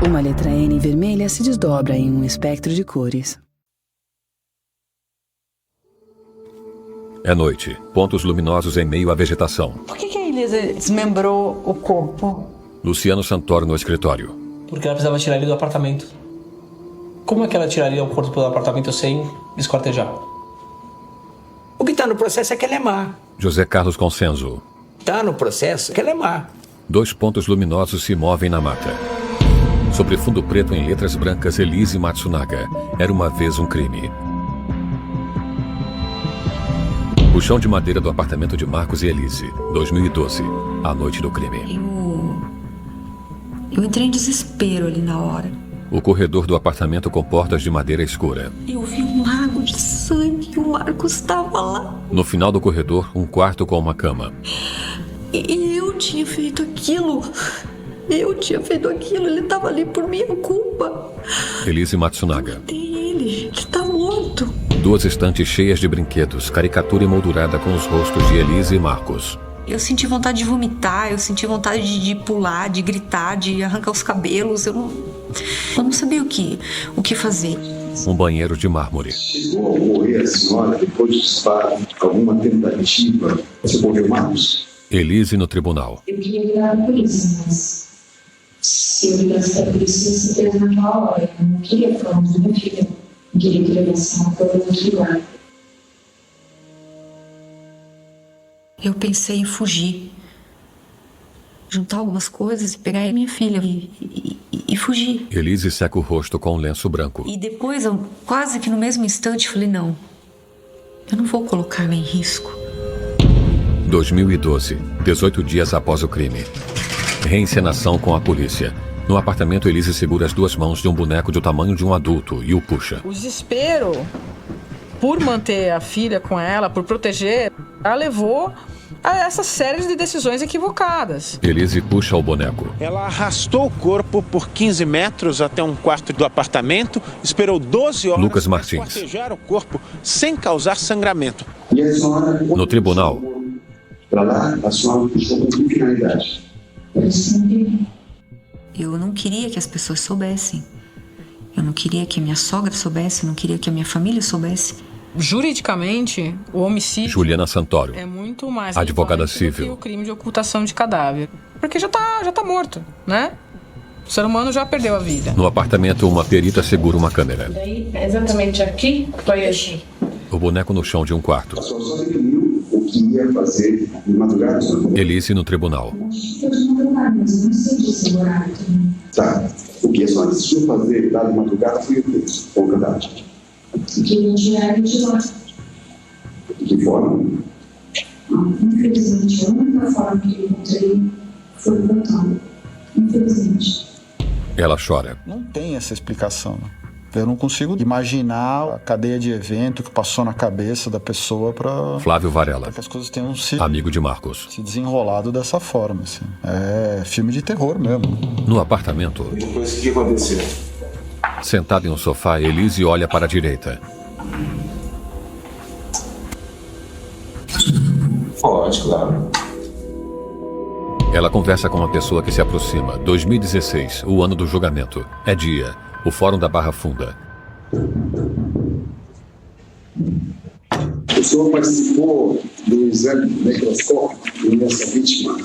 Uma letra N vermelha se desdobra em um espectro de cores. É noite. Pontos luminosos em meio à vegetação. Por que a Elisa desmembrou o corpo? Luciano Santoro no escritório. Porque ela precisava tirar ele do apartamento. Como é que ela tiraria o corpo do apartamento sem esquartejar? O que está no processo é que ela é má. José Carlos Consenso. Está no processo que ela é má. 2 pontos luminosos se movem na mata. Sobre fundo preto em letras brancas, Elise Matsunaga. Era uma vez um crime. O chão de madeira do apartamento de Marcos e Elise, 2012, a noite do crime. Eu entrei em desespero ali na hora. O corredor do apartamento com portas de madeira escura. Eu vi um lago de sangue e o Marcos estava lá. No final do corredor, um quarto com uma cama. E eu tinha feito aquilo. Ele estava ali por minha culpa. Elise Matsunaga. Ele está morto. 2 estantes cheias de brinquedos, caricatura emoldurada com os rostos de Elise e Marcos. Eu senti vontade de vomitar, eu senti vontade de pular, de gritar, de arrancar os cabelos. Eu não sabia o que fazer. Um banheiro de mármore. Chegou a morrer a senhora depois do disparo, alguma tentativa de socorrer o Marcos? Elise no tribunal. Eu queria ligar para a polícia, mas se eu ligasse para a polícia, eu certeza naquela hora. Eu não queria falar da minha filha. Eu queria que levasse uma coisa naquele lugar. Eu pensei em fugir. Juntar algumas coisas e pegar a minha filha e fugir. Elise seca o rosto com um lenço branco. E depois, eu, quase que no mesmo instante, falei, não. Eu não vou colocá-la em risco. 2012, 18 dias após o crime. Reencenação com a polícia. No apartamento, Elise segura as 2 mãos de um boneco do tamanho de um adulto e o puxa. O desespero por manter a filha com ela, por proteger, ela levou a essa série de decisões equivocadas. Elise puxa o boneco. Ela arrastou o corpo por 15 metros até um quarto do apartamento, esperou 12 horas Lucas para Martins. esquartejar o corpo sem causar sangramento. E a senhora... No tribunal. Para lá, a senhora puxou com que finalidade? Eu não queria que as pessoas soubessem. Eu não queria que a minha sogra soubesse, eu não queria que a minha família soubesse. Juridicamente, o homicídio Juliana Santoro. é muito mais advogada relevante do civil. que o crime de ocultação de cadáver. Porque já tá morto, né? O ser humano já perdeu a vida. No apartamento, uma perita segura uma câmera. Daí, exatamente aqui, foi aqui. O boneco no chão de um quarto. A senhora só definiu o que ia fazer de madrugada? Elise no tribunal. Foi de madrugada, mas eu não sei disso agora. Tá. O que a senhora decidiu fazer de madrugada foi o quê? Com o cadáver? Que não tinha de lá. De que forma? Infelizmente, a única forma que eu encontrei foi botando. Infelizmente. Ela chora. Não tem essa explicação. Eu não consigo imaginar a cadeia de evento que passou na cabeça da pessoa para Flávio Varela. que as coisas tenham se Amigo de Marcos. desenrolado dessa forma. Assim. É filme de terror mesmo. No apartamento. Depois o que aconteceu? Sentada em um sofá, Elise olha para a direita. Pode, claro. Ela conversa com uma pessoa que se aproxima. 2016, o ano do julgamento. É dia. O Fórum da Barra Funda. O senhor participou do exame necroscópico dessa vítima,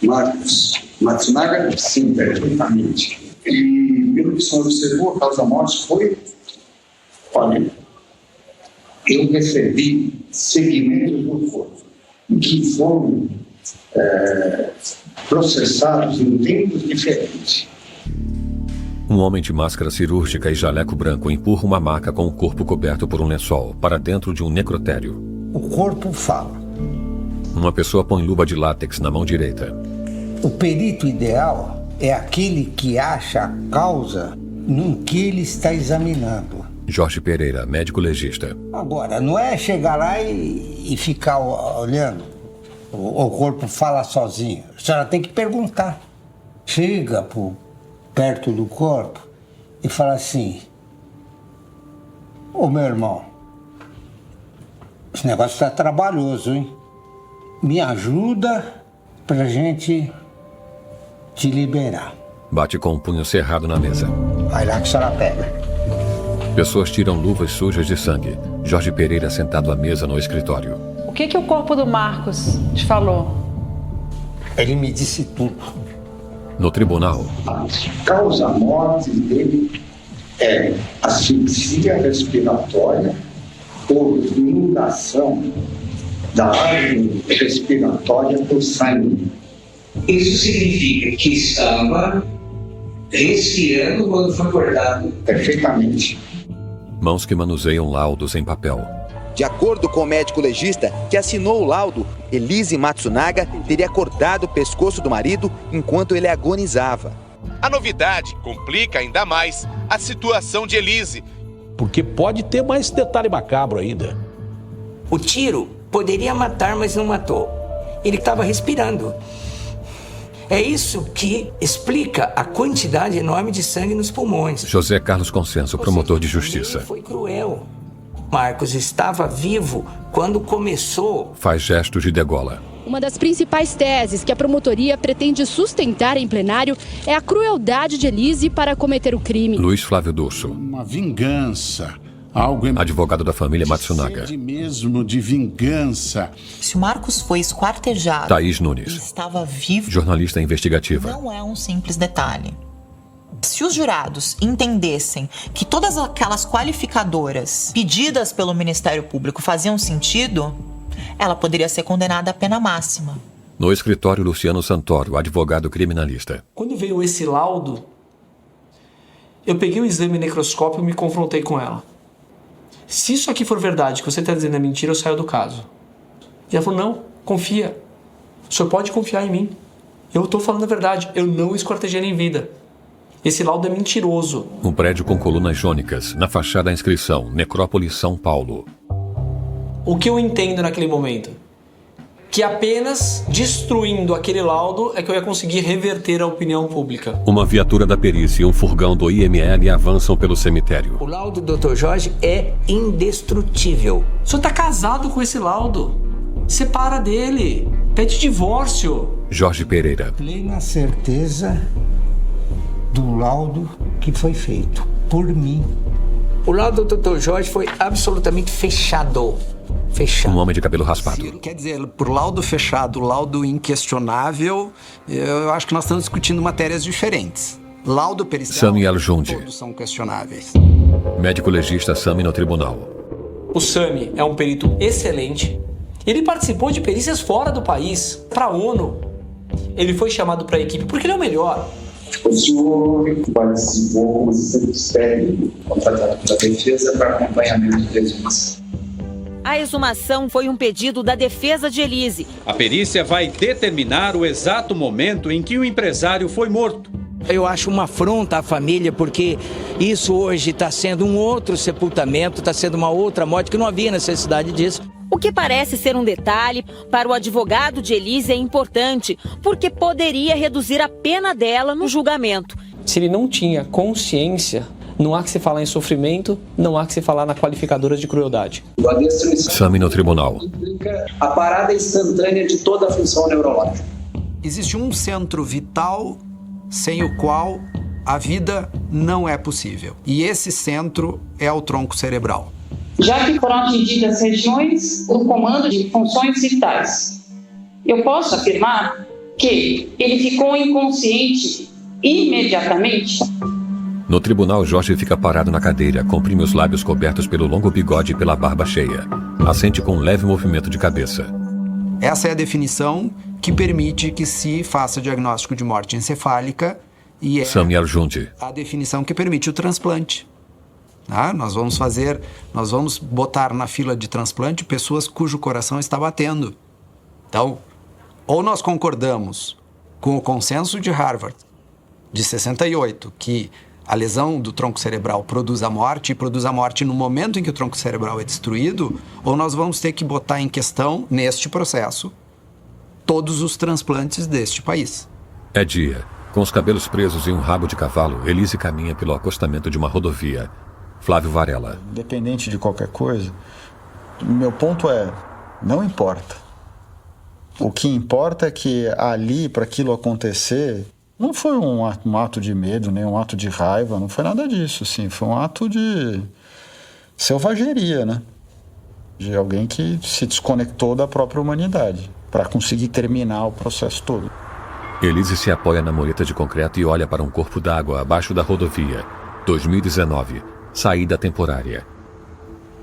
Marcos Matsunaga? Sim, perfeitamente. E pelo que o senhor observou, a causa da morte foi? Olha, eu recebi segmentos do corpo que foram processados em tempos diferentes. Um homem de máscara cirúrgica e jaleco branco empurra uma maca com o corpo coberto por um lençol para dentro de um necrotério. O corpo fala. Uma pessoa põe luva de látex na mão direita. O perito ideal é aquele que acha a causa no que ele está examinando. Jorge Pereira, médico legista. Agora, não é chegar lá e ficar olhando. O corpo fala sozinho. A senhora tem que perguntar. Chega perto do corpo e fala assim: ô meu irmão, esse negócio está trabalhoso, hein? Me ajuda pra gente te liberar. Bate com o punho cerrado na mesa. Vai lá que a senhora pega. Pessoas tiram luvas sujas de sangue. Jorge Pereira sentado à mesa no escritório. O que o corpo do Marcos te falou? Ele me disse tudo. No tribunal, A causa-morte dele é asfixia respiratória por inundação da área respiratória por sangue. Isso significa que estava respirando quando foi acordado. Perfeitamente. mãos que manuseiam laudos em papel. De acordo com o médico legista que assinou o laudo, Elise Matsunaga teria cortado o pescoço do marido enquanto ele agonizava. A novidade complica ainda mais a situação de Elise. Porque pode ter mais detalhe macabro ainda. O tiro poderia matar, mas não matou. Ele estava respirando. É isso que explica a quantidade enorme de sangue nos pulmões. José Carlos Consenso, promotor de justiça. Foi cruel. Marcos estava vivo quando começou. Faz gestos de degola. Uma das principais teses que a promotoria pretende sustentar em plenário é a crueldade de Elise para cometer o crime. Luiz Flávio Durso. Uma vingança. Algo advogado da família Matsunaga. Mesmo de vingança. Se o Marcos foi esquartejado, Thaís Nunes. ele estava vivo. Jornalista investigativa. Não é um simples detalhe. Se os jurados entendessem que todas aquelas qualificadoras pedidas pelo Ministério Público faziam sentido, ela poderia ser condenada à pena máxima. No escritório, Luciano Santoro, advogado criminalista. Quando veio esse laudo, eu peguei o exame necroscópio e me confrontei com ela. Se isso aqui for verdade, que você está dizendo é mentira, eu saio do caso. E ela falou, não, confia. O senhor pode confiar em mim. Eu estou falando a verdade. Eu não esquartejei em vida. Esse laudo é mentiroso. Um prédio com colunas jônicas. Na fachada a inscrição, Necrópole, São Paulo. O que eu entendo naquele momento? Que apenas destruindo aquele laudo é que eu ia conseguir reverter a opinião pública. Uma viatura da perícia e um furgão do IML avançam pelo cemitério. O laudo do Dr. Jorge é indestrutível. O senhor tá casado com esse laudo. Separa dele. Pede divórcio. Jorge Pereira. Plena certeza do laudo que foi feito por mim. O laudo do Dr. Jorge foi absolutamente fechado. Um homem de cabelo raspado. Quer dizer, por laudo fechado, laudo inquestionável, eu acho que nós estamos discutindo matérias diferentes. Laudo pericial, Samuel Jundi. todos são questionáveis. Médico legista Sami no tribunal. O Sami é um perito excelente. Ele participou de perícias fora do país, para a ONU. Ele foi chamado para a equipe porque ele é o melhor. O senhor participou como assistente técnico contratado pela defesa para acompanhamento de exumação. A exumação foi um pedido da defesa de Elise. A perícia vai determinar o exato momento em que o empresário foi morto. Eu acho uma afronta à família, porque isso hoje está sendo um outro sepultamento, está sendo uma outra morte, que não havia necessidade disso. O que parece ser um detalhe, para o advogado de Elise é importante, porque poderia reduzir a pena dela no julgamento. Se ele não tinha consciência, não há que se falar em sofrimento, não há que se falar na qualificadora de crueldade. Sami no tribunal. A parada instantânea de toda a função neurológica. Existe um centro vital sem o qual a vida não é possível. E esse centro é o tronco cerebral. Já que foram atingidas regiões do comando de funções vitais, eu posso afirmar que ele ficou inconsciente imediatamente. No tribunal, Jorge fica parado na cadeira, comprime os lábios cobertos pelo longo bigode e pela barba cheia. Assente com um leve movimento de cabeça. Essa é a definição que permite que se faça diagnóstico de morte encefálica e é Samuel Jundi. a definição que permite o transplante. Nós vamos botar na fila de transplante pessoas cujo coração está batendo. Então, ou nós concordamos com o consenso de Harvard de 68, que a lesão do tronco cerebral produz a morte, e produz a morte no momento em que o tronco cerebral é destruído, ou nós vamos ter que botar em questão, neste processo, todos os transplantes deste país. É dia. Com os cabelos presos e um rabo de cavalo, Elise caminha pelo acostamento de uma rodovia. Flávio Varela. Independente de qualquer coisa, meu ponto é, não importa. O que importa é que ali, para aquilo acontecer, Não foi um ato de medo, nem um ato de raiva, não foi nada disso, assim. Foi um ato de selvageria, né? De alguém que se desconectou da própria humanidade para conseguir terminar o processo todo. Elise se apoia na mureta de concreto e olha para um corpo d'água abaixo da rodovia. 2019, saída temporária.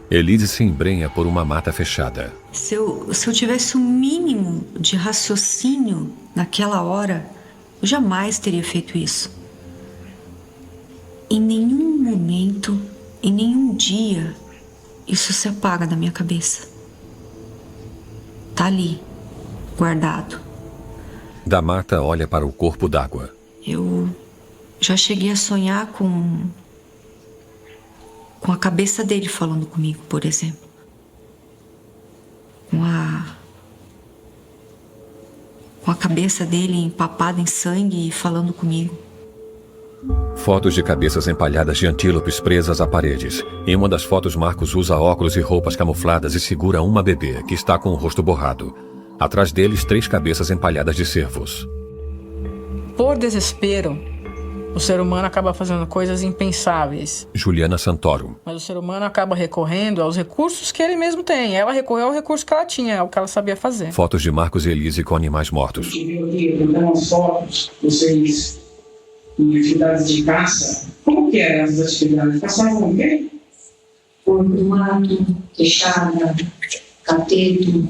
Elise se embrenha por uma mata fechada. Se eu tivesse o mínimo de raciocínio naquela hora, eu jamais teria feito isso. Em nenhum momento, em nenhum dia, isso se apaga da minha cabeça. Tá ali, guardado. Da mata olha para o corpo d'água. Eu já cheguei a sonhar com a cabeça dele falando comigo, por exemplo. Com a cabeça dele empapada em sangue e falando comigo. Fotos de cabeças empalhadas de antílopes presas a paredes. Em uma das fotos, Marcos usa óculos e roupas camufladas e segura uma bebê, que está com o rosto borrado. Atrás deles, 3 cabeças empalhadas de cervos. Por desespero, o ser humano acaba fazendo coisas impensáveis. Juliana Santoro. Mas o ser humano acaba recorrendo aos recursos que ele mesmo tem. Ela recorreu ao recurso que ela tinha, ao que ela sabia fazer. Fotos de Marcos e Elise com animais mortos. A gente viu aqui, mandando umas fotos, vocês em atividades de caça. Como que eram as atividades? Passavam o quê? Porco do mato, queixada, cateto,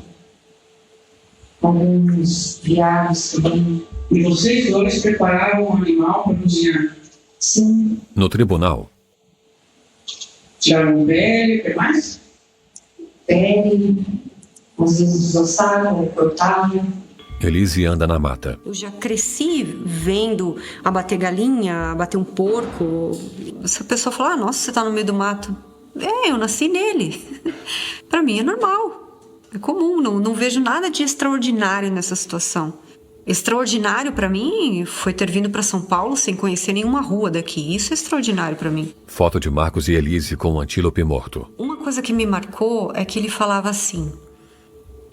alguns viados também. E vocês dois prepararam um animal para cozinhar? Sim. No tribunal. Tiraram pele, o que mais? Pele, às vezes desossavam, cortavam. Elise anda na mata. Eu já cresci vendo abater galinha, abater um porco. Essa pessoa fala, nossa, você tá no meio do mato. Eu nasci nele. Pra mim é normal. É comum, não vejo nada de extraordinário nessa situação. Extraordinário pra mim foi ter vindo pra São Paulo sem conhecer nenhuma rua daqui. Isso é extraordinário pra mim. Foto de Marcos e Elise com um antílope morto. Uma coisa que me marcou é que ele falava assim: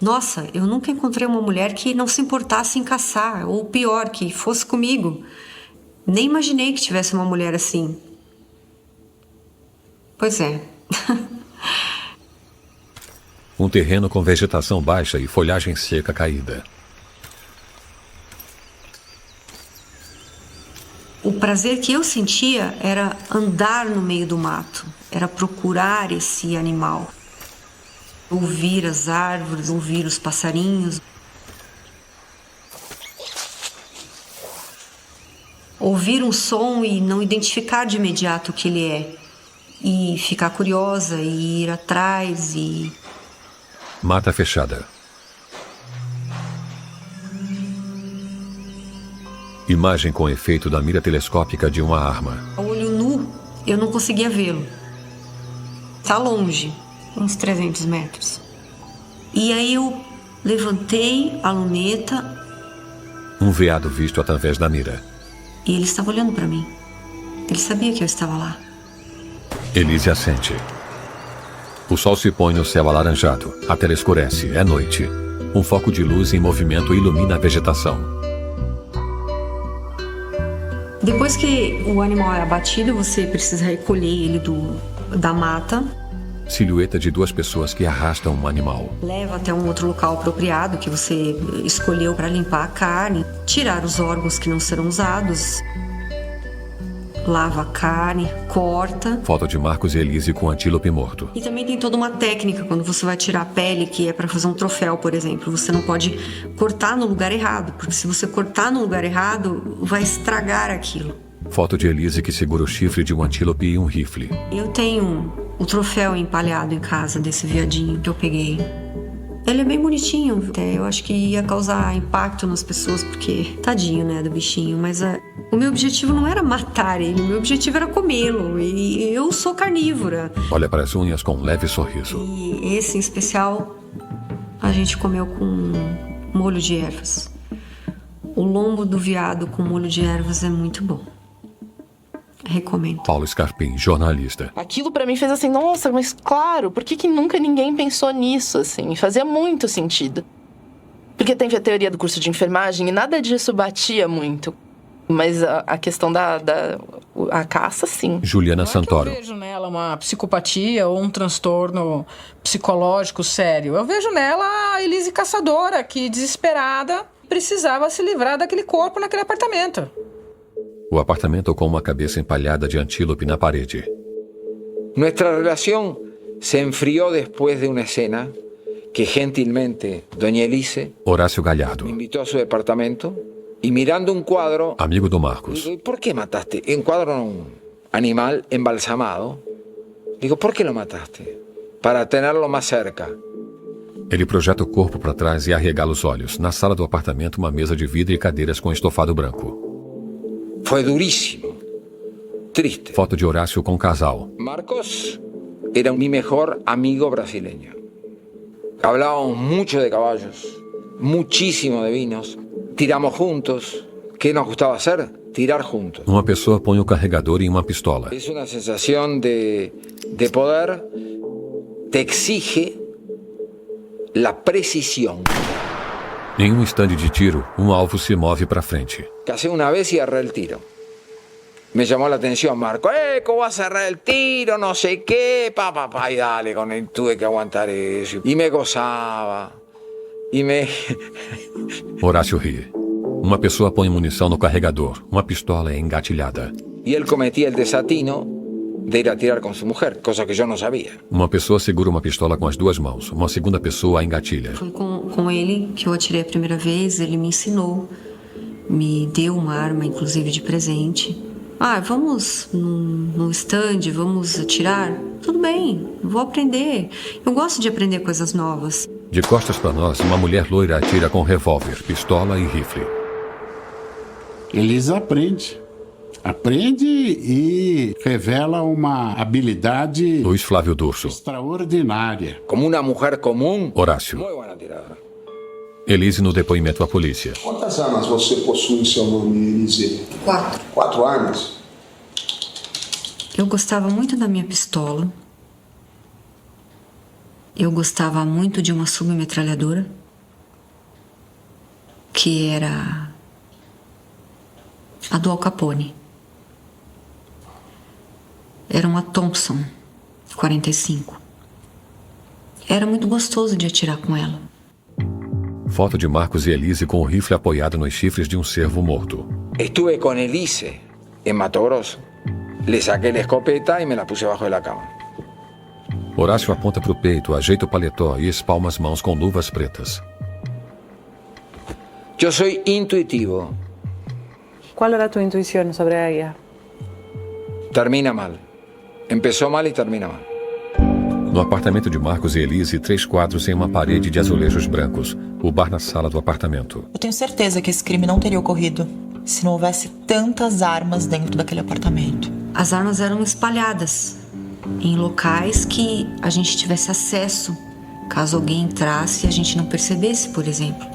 nossa, eu nunca encontrei uma mulher que não se importasse em caçar, ou pior, que fosse comigo. Nem imaginei que tivesse uma mulher assim. Pois é. Um terreno com vegetação baixa e folhagem seca caída. O prazer que eu sentia era andar no meio do mato, era procurar esse animal. Ouvir as árvores, ouvir os passarinhos. Ouvir um som e não identificar de imediato o que ele é. E ficar curiosa e ir atrás e... Mata fechada. Imagem com efeito da mira telescópica de uma arma. A olho nu, eu não conseguia vê-lo. Tá longe, uns 300 metros. E aí eu levantei a luneta. Um veado visto através da mira. E ele estava olhando para mim. Ele sabia que eu estava lá. Elise assente. O sol se põe no céu alaranjado. A tela escurece. É noite. Um foco de luz em movimento ilumina a vegetação. Depois que o animal é abatido, você precisa recolher ele da mata. Silhueta de 2 pessoas que arrastam um animal. Leva até um outro local apropriado que você escolheu para limpar a carne. Tirar os órgãos que não serão usados. Lava a carne, corta. Foto de Marcos e Elise com antílope morto. E também tem toda uma técnica quando você vai tirar a pele, que é para fazer um troféu, por exemplo. Você não pode cortar no lugar errado, porque se você cortar no lugar errado, vai estragar aquilo. Foto de Elise que segura o chifre de um antílope e um rifle. Eu tenho o troféu empalhado em casa desse viadinho que eu peguei. Ele é bem bonitinho, até eu acho que ia causar impacto nas pessoas, porque tadinho, né, do bichinho, mas o meu objetivo não era matar ele, o meu objetivo era comê-lo, e eu sou carnívora. Olha para as unhas com um leve sorriso. E esse em especial, a gente comeu com molho de ervas. O lombo do veado com molho de ervas é muito bom. Recomendo. Paulo Scarpim, jornalista. Aquilo pra mim fez assim, nossa, mas claro, por que nunca ninguém pensou nisso, assim? Fazia muito sentido. Porque teve a teoria do curso de enfermagem e nada disso batia muito. Mas a questão a caça, sim. Juliana Santoro. Eu vejo nela uma psicopatia ou um transtorno psicológico sério. Eu vejo nela a Elise caçadora, que desesperada precisava se livrar daquele corpo naquele apartamento. O apartamento com uma cabeça empalhada de antílope na parede. Nuestra relación se enfrió después de una escena que gentilmente doña Elise Horácio Galhardo. me invitó a su departamento y mirando un cuadro, amigo do Marcos. digo, ¿por qué mataste? Un cuadro de un animal embalsamado. Digo, ¿por qué lo mataste? Para tenerlo más cerca. Ele projeta o corpo para trás e arregala os olhos. Na sala do apartamento, uma mesa de vidro e cadeiras com estofado branco. Fue durísimo, triste. Foto de Horácio com o casal. Marcos era mi mejor amigo brasileño. Hablábamos mucho de caballos, muchísimo de vinos. Tiramos juntos. ¿Qué nos gustaba hacer? Tirar juntos. Uma pessoa põe o carregador em uma pistola. Es una sensación de poder. Te exige la precisión. Em um estande de tiro, um alvo se move para frente. Casé una vez y erré el tiro. Me llamó la atención Marco. ¿Cómo vas a errar el tiro? No sé qué. Y dale, con él tuve que aguantar eso. Y me gozaba. Y me... Horácio ri. Uma pessoa põe munição no carregador. Uma pistola é engatilhada. Y él cometía el desatino de ir a tirar con su mujer, cosa que yo no sabía. Uma pessoa segura uma pistola com as duas mãos. Uma segunda pessoa a engatilha. Foi com ele que eu atirei a primeira vez, ele me ensinou. Me deu uma arma, inclusive, de presente. Vamos no stand, vamos atirar? Tudo bem, vou aprender. Eu gosto de aprender coisas novas. De costas para nós, uma mulher loira atira com revólver, pistola e rifle. Elise aprende e revela uma habilidade Luiz Flávio Durso. extraordinária. Como uma mulher comum. Horácio. Muy buena tirada. Elise no depoimento à polícia. Quantas armas você possui em seu nome, Elise? 4. 4 armas? Eu gostava muito da minha pistola. Eu gostava muito de uma submetralhadora, que era a do Al Capone. Era uma Thompson 45. Era muito gostoso de atirar com ela. Foto de Marcos e Elise com o rifle apoiado nos chifres de um cervo morto. Estuve con Elise en Mato Grosso. Le saqué la escopeta y me la puse bajo de la cama. Horácio aponta para o peito, ajeita o paletó e espalma as mãos com luvas pretas. Yo soy intuitivo. ¿Cuál era tu intuición sobre ella? Termina mal. Empezó mal y termina mal. No apartamento de Marcos e Elise, 3 quadros em uma parede de azulejos brancos. O bar na sala do apartamento. Eu tenho certeza que esse crime não teria ocorrido se não houvesse tantas armas dentro daquele apartamento. As armas eram espalhadas em locais que a gente tivesse acesso, caso alguém entrasse e a gente não percebesse, por exemplo.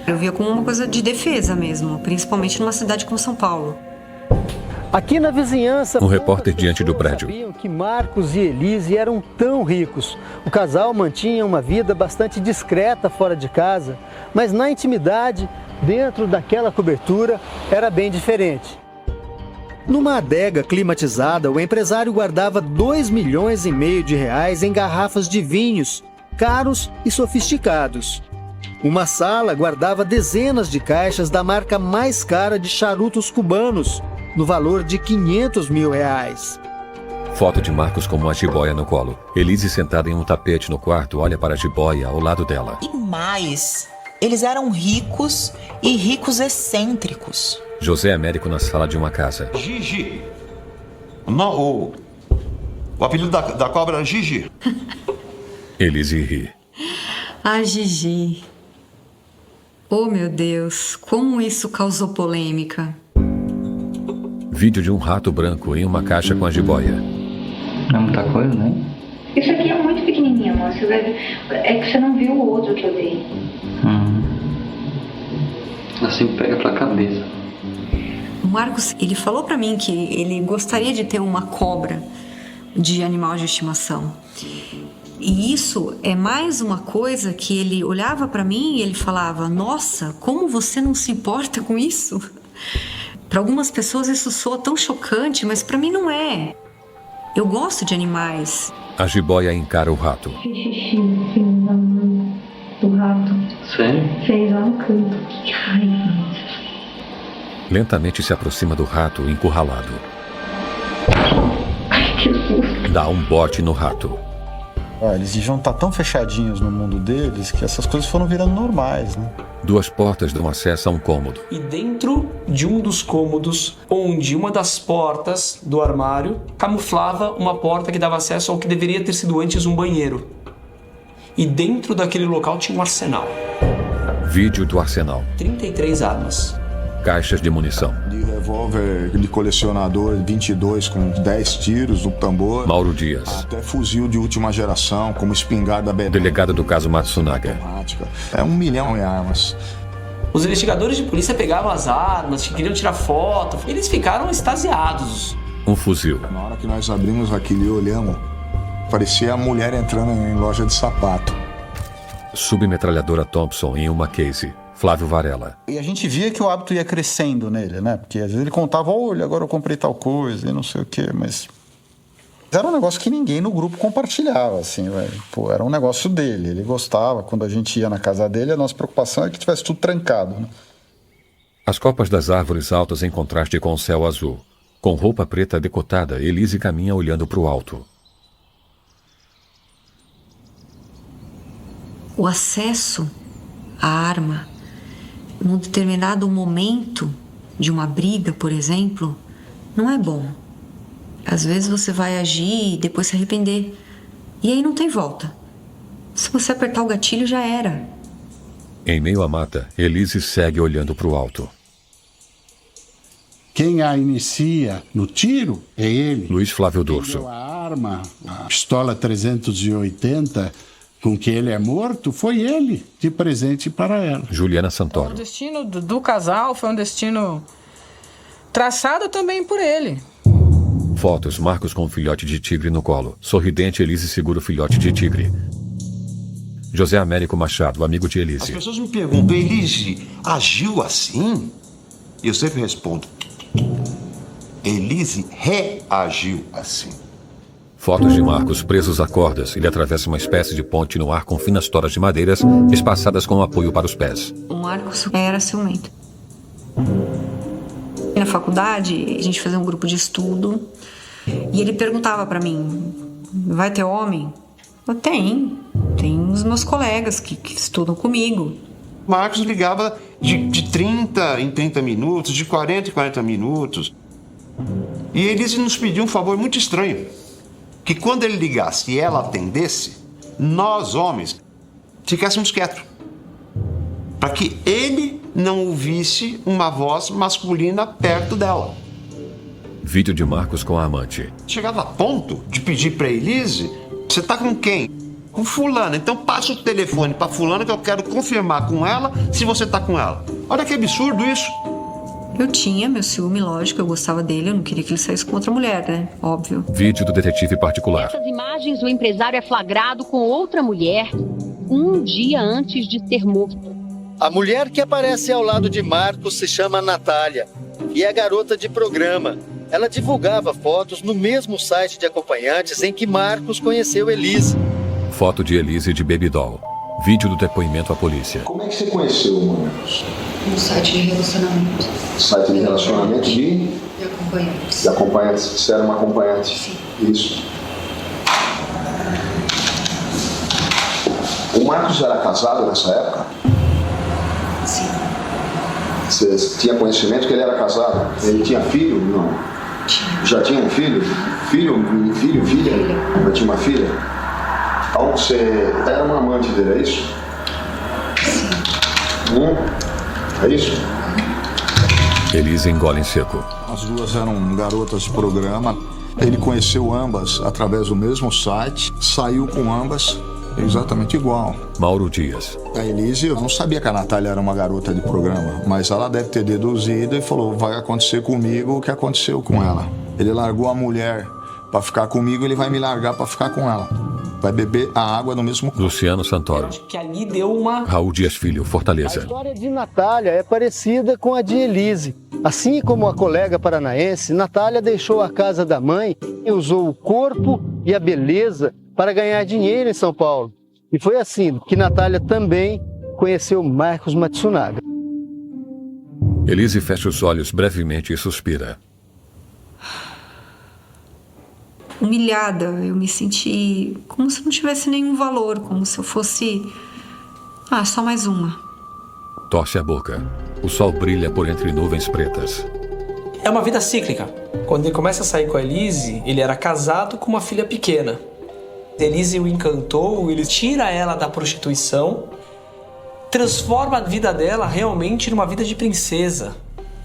Eu via como uma coisa de defesa mesmo, principalmente numa cidade como São Paulo. Aqui na vizinhança, um repórter diante do prédio. Sabiam que Marcos e Elise eram tão ricos. O casal mantinha uma vida bastante discreta fora de casa, mas na intimidade, dentro daquela cobertura, era bem diferente. Numa adega climatizada, o empresário guardava 2,5 milhões de reais em garrafas de vinhos, caros e sofisticados. Uma sala guardava dezenas de caixas da marca mais cara de charutos cubanos, no valor de 500 mil reais. Foto de Marcos com uma jiboia no colo. Elise sentada em um tapete no quarto olha para a jiboia ao lado dela. E mais, eles eram ricos e ricos excêntricos. José Américo na sala de uma casa. Gigi. Não, o apelido da cobra era Gigi. Elise ri. Gigi. Oh, meu Deus, como isso causou polêmica. Vídeo de um rato branco em uma caixa com a jiboia. Não é muita coisa, né? Isso aqui é muito pequenininho, amor. Você vai ver. É que você não viu o outro que eu dei. Assim pega pra cabeça. O Marcos, ele falou pra mim que ele gostaria de ter uma cobra de animal de estimação. E isso é mais uma coisa que ele olhava pra mim e ele falava: nossa, como você não se importa com isso? Para algumas pessoas isso soa tão chocante, mas para mim não é. Eu gosto de animais. A jiboia encara o rato. Fez xixi do rato. Sério? Fez lá no canto. Que raiva. Lentamente se aproxima do rato encurralado. Ai, que susto. Dá um bote no rato. Eles deviam estar tão fechadinhos no mundo deles que essas coisas foram virando normais, né? 2 portas dão acesso a um cômodo. E dentro de um dos cômodos, onde uma das portas do armário camuflava uma porta que dava acesso ao que deveria ter sido antes um banheiro. E dentro daquele local tinha um arsenal. Vídeo do arsenal. 33 armas. Caixas de munição. De revólver de colecionador 22 com 10 tiros no tambor. Mauro Dias. Até fuzil de última geração, como espingarda BD. Delegado do caso Matsunaga. É 1 milhão de armas. Os investigadores de polícia pegavam as armas, queriam tirar foto. Eles ficaram extasiados. Um fuzil. Na hora que nós abrimos aquilo e olhamos, parecia a mulher entrando em loja de sapato. Submetralhadora Thompson em uma case. Flávio Varela. E a gente via que o hábito ia crescendo nele, né? Porque às vezes ele contava, olha, agora eu comprei tal coisa e não sei o quê, mas... Era um negócio que ninguém no grupo compartilhava, assim, velho. Pô, era um negócio dele, ele gostava. Quando a gente ia na casa dele, a nossa preocupação é que tivesse tudo trancado, né? As copas das árvores altas em contraste com o céu azul. Com roupa preta decotada, Elise caminha olhando para o alto. O acesso à arma, num determinado momento de uma briga, por exemplo, não é bom. Às vezes você vai agir e depois se arrepender. E aí não tem volta. Se você apertar o gatilho, já era. Em meio à mata, Elise segue olhando para o alto. Quem a inicia no tiro é ele. Luiz Flávio Dorso. A arma, a pistola 380... com que ele é morto, foi ele de presente para ela. Juliana Santoro. O destino do casal foi um destino traçado também por ele. Fotos, Marcos com um filhote de tigre no colo. Sorridente, Elise segura o filhote de tigre. José Américo Machado, amigo de Elise. As pessoas me perguntam, Elise agiu assim? E eu sempre respondo, Elise reagiu assim. Fotos de Marcos presos a cordas. Ele atravessa uma espécie de ponte no ar com finas toras de madeiras espaçadas com apoio para os pés. O Marcos era ciumento. Na faculdade, a gente fazia um grupo de estudo e ele perguntava pra mim, vai ter homem? Eu tenho. Tem os meus colegas que estudam comigo. Marcos ligava de 30 em 30 minutos, de 40 em 40 minutos. E Elise nos pediu um favor muito estranho. Que quando ele ligasse e ela atendesse, nós, homens, ficássemos quietos. Para que ele não ouvisse uma voz masculina perto dela. Vídeo de Marcos com a amante. Chegava a ponto de pedir para Elise, você tá com quem? Com fulana. Então passa o telefone para fulana que eu quero confirmar com ela se você tá com ela. Olha que absurdo isso. Eu tinha meu ciúme, lógico, eu gostava dele, eu não queria que ele saísse com outra mulher, né? Óbvio. Vídeo do detetive particular. Nessas imagens, o empresário é flagrado com outra mulher um dia antes de ser morto. A mulher que aparece ao lado de Marcos se chama Natália e é garota de programa. Ela divulgava fotos no mesmo site de acompanhantes em que Marcos conheceu Elise. Foto de Elise de Baby Doll. Vídeo do depoimento à polícia. Como é que você conheceu o Marcos? No site de relacionamento. Site de relacionamento de acompanhantes. De acompanhantes. Você era uma acompanhante? Sim. Isso. O Marcos já era casado nessa época? Sim. Você tinha conhecimento que ele era casado? Ele tinha filho? Não. Tinha. Já tinha um filho? Filha? Já tinha uma filha? Então você era uma amante dele, é isso? Sim. É isso? Elise engole em seco. As duas eram garotas de programa. Ele conheceu ambas através do mesmo site, saiu com ambas exatamente igual. Mauro Dias. A Elise, eu não sabia que a Natália era uma garota de programa, mas ela deve ter deduzido e falou, vai acontecer comigo o que aconteceu com ela. Ele largou a mulher para ficar comigo, ele vai me largar para ficar com ela. vai beber a água no mesmo copo. Luciano Santoro. Que ali deu uma... Raul Dias Filho, A Fortaleza. história de Natália é parecida com a de Elise. Assim como a colega paranaense, Natália deixou a casa da mãe e usou o corpo e a beleza para ganhar dinheiro em São Paulo. E foi assim que Natália também conheceu Marcos Matsunaga. Elise fecha os olhos brevemente e suspira. Humilhada, eu me senti como se não tivesse nenhum valor, como se eu fosse... só mais uma. Torce a boca. O sol brilha por entre nuvens pretas. É uma vida cíclica. Quando ele começa a sair com a Elise, ele era casado com uma filha pequena. Elise o encantou, ele tira ela da prostituição, transforma a vida dela realmente numa vida de princesa.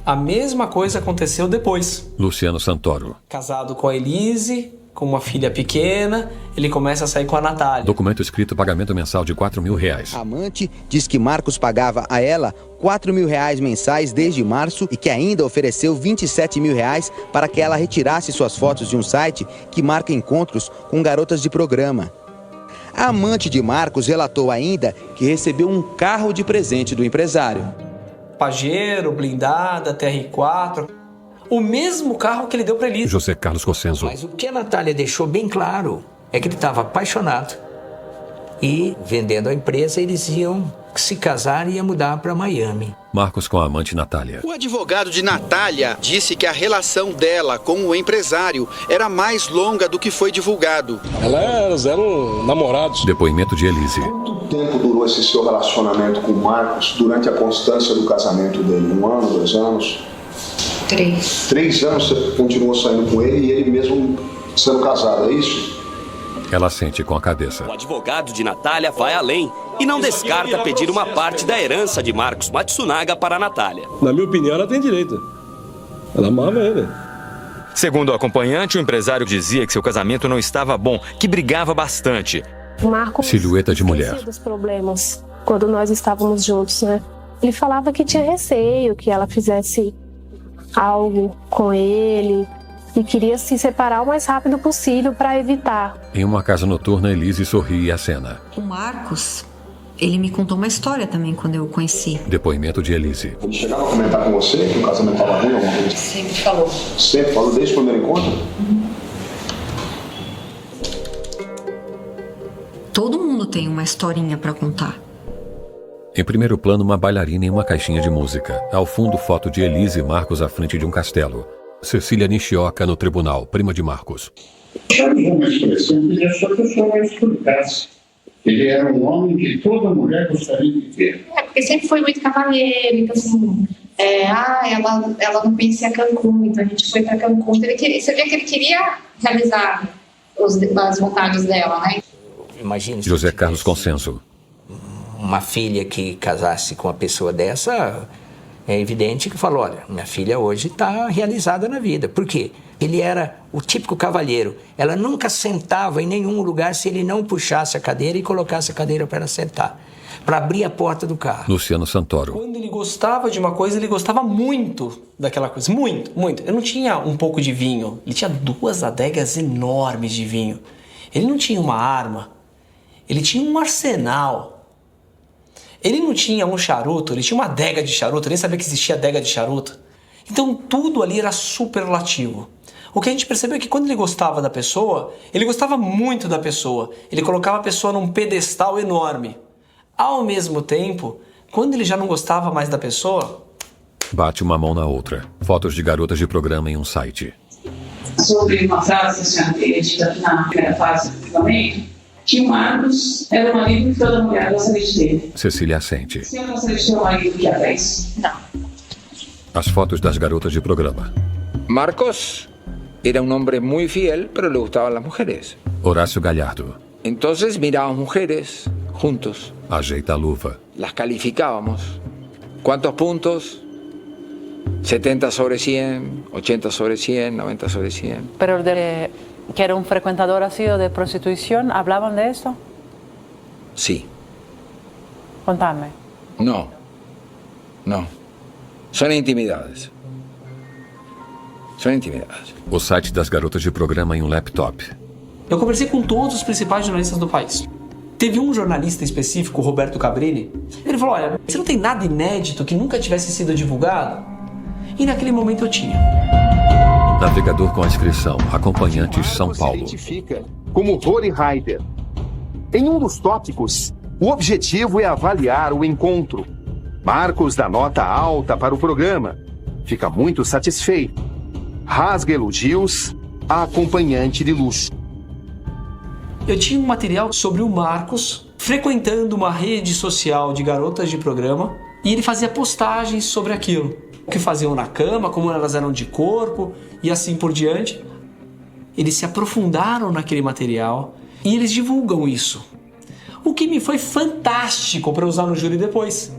A mesma coisa aconteceu depois. Luciano Santoro. Casado com a Elise, com uma filha pequena, ele começa a sair com a Natália. Documento escrito, pagamento mensal de R$4.000. A amante diz que Marcos pagava a ela R$4.000 mensais desde março e que ainda ofereceu R$27.000 para que ela retirasse suas fotos de um site que marca encontros com garotas de programa. A amante de Marcos relatou ainda que recebeu um carro de presente do empresário. Pajero, blindada, TR4, o mesmo carro que ele deu para Elise. José Carlos Cossenzo. Mas o que a Natália deixou bem claro é que ele estava apaixonado e, vendendo a empresa, eles iam se casar e ia mudar para Miami. Marcos com a amante Natália. O advogado de Natália disse que a relação dela com o empresário era mais longa do que foi divulgado. Elas eram namorados. Depoimento de Elise. Quanto tempo durou esse seu relacionamento com o Marcos durante a constância do casamento dele? 1 ano, 2 anos? 3. 3 anos você continuou saindo com ele e ele mesmo sendo casado, é isso? Ela sente com a cabeça. O advogado de Natália vai além e não descarta pedir uma parte da herança de Marcos Matsunaga para a Natália. Na minha opinião, ela tem direito. Ela amava ele. Segundo o acompanhante, o empresário dizia que seu casamento não estava bom, que brigava bastante. O Marcos silhueta de mulher. Dos problemas quando nós estávamos juntos, né? Ele falava que tinha receio que ela fizesse algo com ele e queria se separar o mais rápido possível para evitar. Em uma casa noturna, Elise sorri e acena. O Marcos, ele me contou uma história também quando eu o conheci. Depoimento de Elise. Ele chegava a comentar com você que o casamento estava ruim alguma vez? Sempre falou. Sempre falou desde o primeiro encontro? Todo mundo tem uma historinha para contar. Em primeiro plano, uma bailarina em uma caixinha de música. Ao fundo, foto de Elise e Marcos à frente de um castelo. Cecília Nishioka no tribunal, prima de Marcos. Já usou uma expressão que deixou a pessoa mais explicasse. Ele era um homem que toda mulher gostaria de ter. Porque sempre foi muito cavalheiro, então assim, ela não conhecia Cancún, então a gente foi para Cancún. Você vê que ele queria realizar as vontades dela, né? Imagina. José Carlos Consenso. Uma filha que casasse com uma pessoa dessa, é evidente que falou, olha, minha filha hoje está realizada na vida. Por quê? Ele era o típico cavalheiro. Ela nunca sentava em nenhum lugar se ele não puxasse a cadeira e colocasse a cadeira para ela sentar, para abrir a porta do carro. Luciano Santoro. Quando ele gostava de uma coisa, ele gostava muito daquela coisa. Muito, muito. Ele não tinha um pouco de vinho. Ele tinha 2 adegas enormes de vinho. Ele não tinha uma arma. Ele tinha um arsenal. Ele não tinha um charuto, ele tinha uma adega de charuto, eu nem sabia que existia adega de charuto. Então tudo ali era superlativo. O que a gente percebeu é que quando ele gostava da pessoa, ele gostava muito da pessoa. Ele colocava a pessoa num pedestal enorme. Ao mesmo tempo, quando ele já não gostava mais da pessoa... Bate uma mão na outra. Fotos de garotas de programa em um site. Sobre uma frase que a senhora teria dito na primeira fase do julgamento, que o Marcos era o marido que toda mulher gostaria de ter. Cecília assente. Você gostaria de ter um marido que é 10? Não. As fotos das garotas de programa. Marcos era un hombre muy fiel, pero le gustaban las mujeres. Horácio Galhardo. Entonces mirábamos mujeres juntos. Ajeita a luva. Las calificábamos. ¿Cuántos puntos? 70 sobre 100, 80 sobre 100, 90 sobre 100. Pero que era un frecuentador así de prostitución, ¿hablaban de eso? Sí. Contame. No. Son intimidades. O site das garotas de programa em um laptop. Eu conversei com todos os principais jornalistas do país. Teve um jornalista específico, Roberto Cabrini, ele falou, olha, você não tem nada inédito que nunca tivesse sido divulgado? E naquele momento eu tinha. Navegador com a inscrição, acompanhantes São Paulo. Identifica como Rory Heider. Em um dos tópicos, o objetivo é avaliar o encontro. Marcos dá nota alta para o programa. Fica muito satisfeito. Rasga elogios à acompanhante de luxo. Eu tinha um material sobre o Marcos frequentando uma rede social de garotas de programa e ele fazia postagens sobre aquilo. O que faziam na cama, como elas eram de corpo e assim por diante. Eles se aprofundaram naquele material e eles divulgam isso. O que me foi fantástico para usar no júri depois.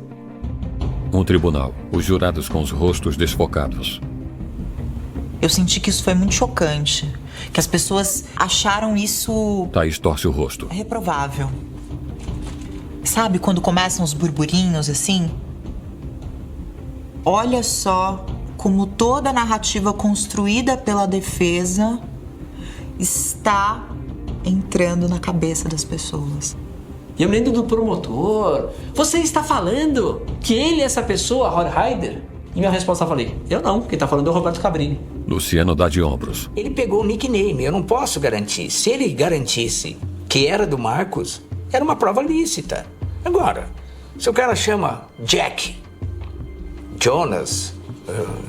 Um tribunal, os jurados com os rostos desfocados. Eu senti que isso foi muito chocante, que as pessoas acharam isso... Thaís torce o rosto. Reprovável. Sabe quando começam os burburinhos assim? Olha só como toda a narrativa construída pela defesa está entrando na cabeça das pessoas. E eu me lembro do promotor. Você está falando que ele é essa pessoa, Rory Heider? E minha resposta eu falei, eu não, quem está falando é o Roberto Cabrini. Luciano dá de ombros. Ele pegou o nickname, eu não posso garantir. Se ele garantisse que era do Marcos, era uma prova lícita. Agora, se o cara chama Jack, Jonas,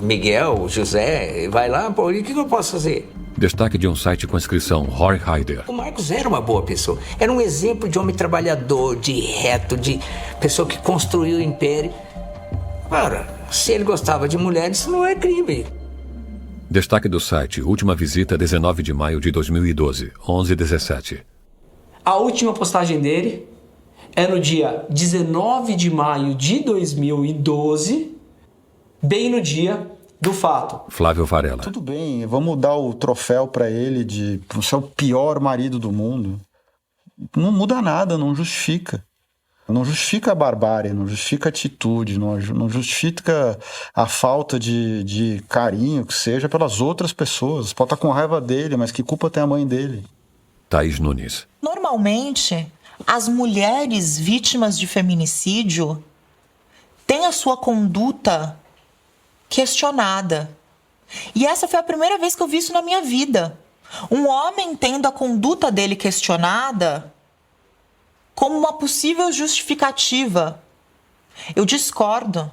Miguel, José, vai lá, pô, e o que eu posso fazer? Destaque de um site com inscrição, Rory Heider. O Marcos era uma boa pessoa. Era um exemplo de homem trabalhador, de reto, de pessoa que construiu o império. Ora, se ele gostava de mulheres, não é crime. Destaque do site, última visita 19 de maio de 2012, 11h17. A última postagem dele é no dia 19 de maio de 2012, bem no dia do fato. Flávio Varela. Tudo bem, vamos dar o troféu pra ele de ser o pior marido do mundo. Não muda nada, não justifica. Não justifica a barbárie, não justifica a atitude, não justifica a falta de carinho que seja pelas outras pessoas. Pode estar com raiva dele, mas que culpa tem a mãe dele? Thaís Nunes. Normalmente, as mulheres vítimas de feminicídio têm a sua conduta questionada. E essa foi a primeira vez que eu vi isso na minha vida. Um homem tendo a conduta dele questionada como uma possível justificativa. Eu discordo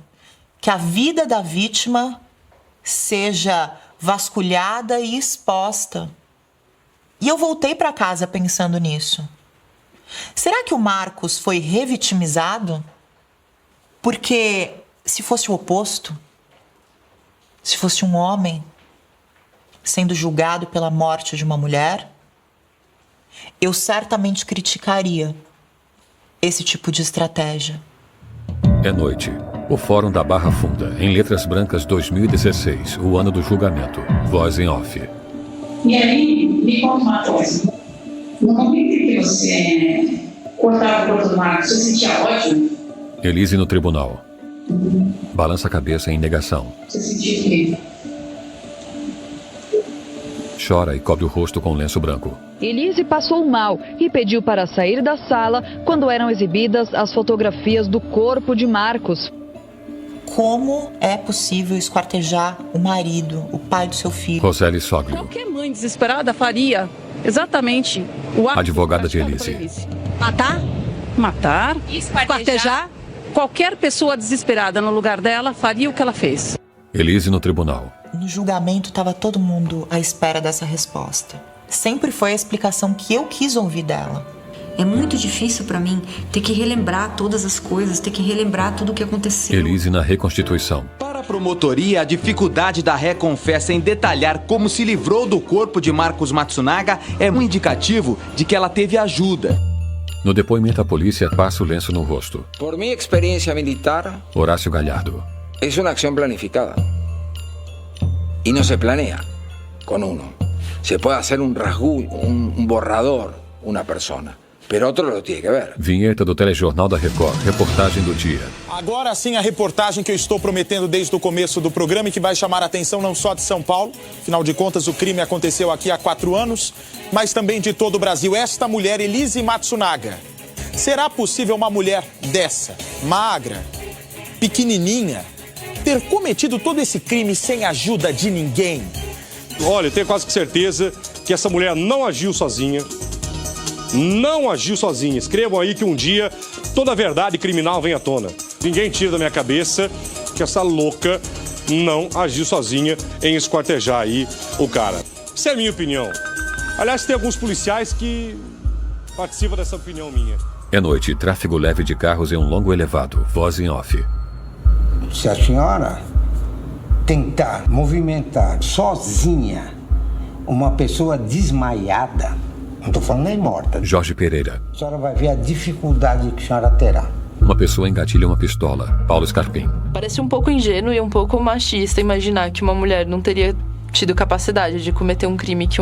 que a vida da vítima seja vasculhada e exposta. E eu voltei para casa pensando nisso. Será que o Marcos foi revitimizado? Porque se fosse o oposto, se fosse um homem sendo julgado pela morte de uma mulher, eu certamente criticaria esse tipo de estratégia. É noite. O Fórum da Barra Funda, em letras brancas 2016, o ano do julgamento. Voz em off. E aí, me conta uma coisa. No momento em que você cortava o corpo do Marcos, você sentia ódio? Elise no tribunal. Balança a cabeça em negação. Você sentia o quê? Chora e cobre o rosto com lenço branco. Elise passou mal e pediu para sair da sala quando eram exibidas as fotografias do corpo de Marcos. Como é possível esquartejar o marido, o pai do seu filho? Roseli Soglio. Qualquer mãe desesperada faria exatamente o ato. Advogada de Elise. Matar? Matar. Esquartejar? Qualquer pessoa desesperada no lugar dela faria o que ela fez. Elise no tribunal. No julgamento estava todo mundo à espera dessa resposta. Sempre foi a explicação que eu quis ouvir dela. É muito difícil para mim ter que relembrar todas as coisas, ter que relembrar tudo o que aconteceu. Elise na reconstituição. Para a promotoria, a dificuldade da ré confessa em detalhar como se livrou do corpo de Marcos Matsunaga é um indicativo de que ela teve ajuda. No depoimento, a polícia passa o lenço no rosto. Por mi experiencia militar, Horácio Galhardo. es una acción planificada. Y no se planea con uno. Se puede hacer un rasguño, un borrador, una persona. pero otro lo tiene que ver. Vinheta do telejornal da Record, reportagem do dia. Agora sim a reportagem que eu estou prometendo desde o começo do programa e que vai chamar a atenção não só de São Paulo, afinal de contas o crime aconteceu aqui há 4 anos, mas também de todo o Brasil. Esta mulher, Elise Matsunaga. Será possível uma mulher dessa, magra, pequenininha, ter cometido todo esse crime sem ajuda de ninguém? Olha, eu tenho quase certeza que essa mulher não agiu sozinha. Não agiu sozinha. Escrevam aí que um dia toda a verdade criminal vem à tona. Ninguém tira da minha cabeça que essa louca não agiu sozinha em esquartejar aí o cara. Essa é a minha opinião. Aliás, tem alguns policiais que participam dessa opinião minha. É noite, tráfego leve de carros em um longo elevado, voz em off. Se a senhora tentar movimentar sozinha uma pessoa desmaiada, não estou falando nem morta, Jorge Pereira. a senhora vai ver a dificuldade que a senhora terá. Uma pessoa engatilha uma pistola, Paulo Scarpim. Parece um pouco ingênuo e um pouco machista imaginar que uma mulher não teria tido capacidade de cometer um crime que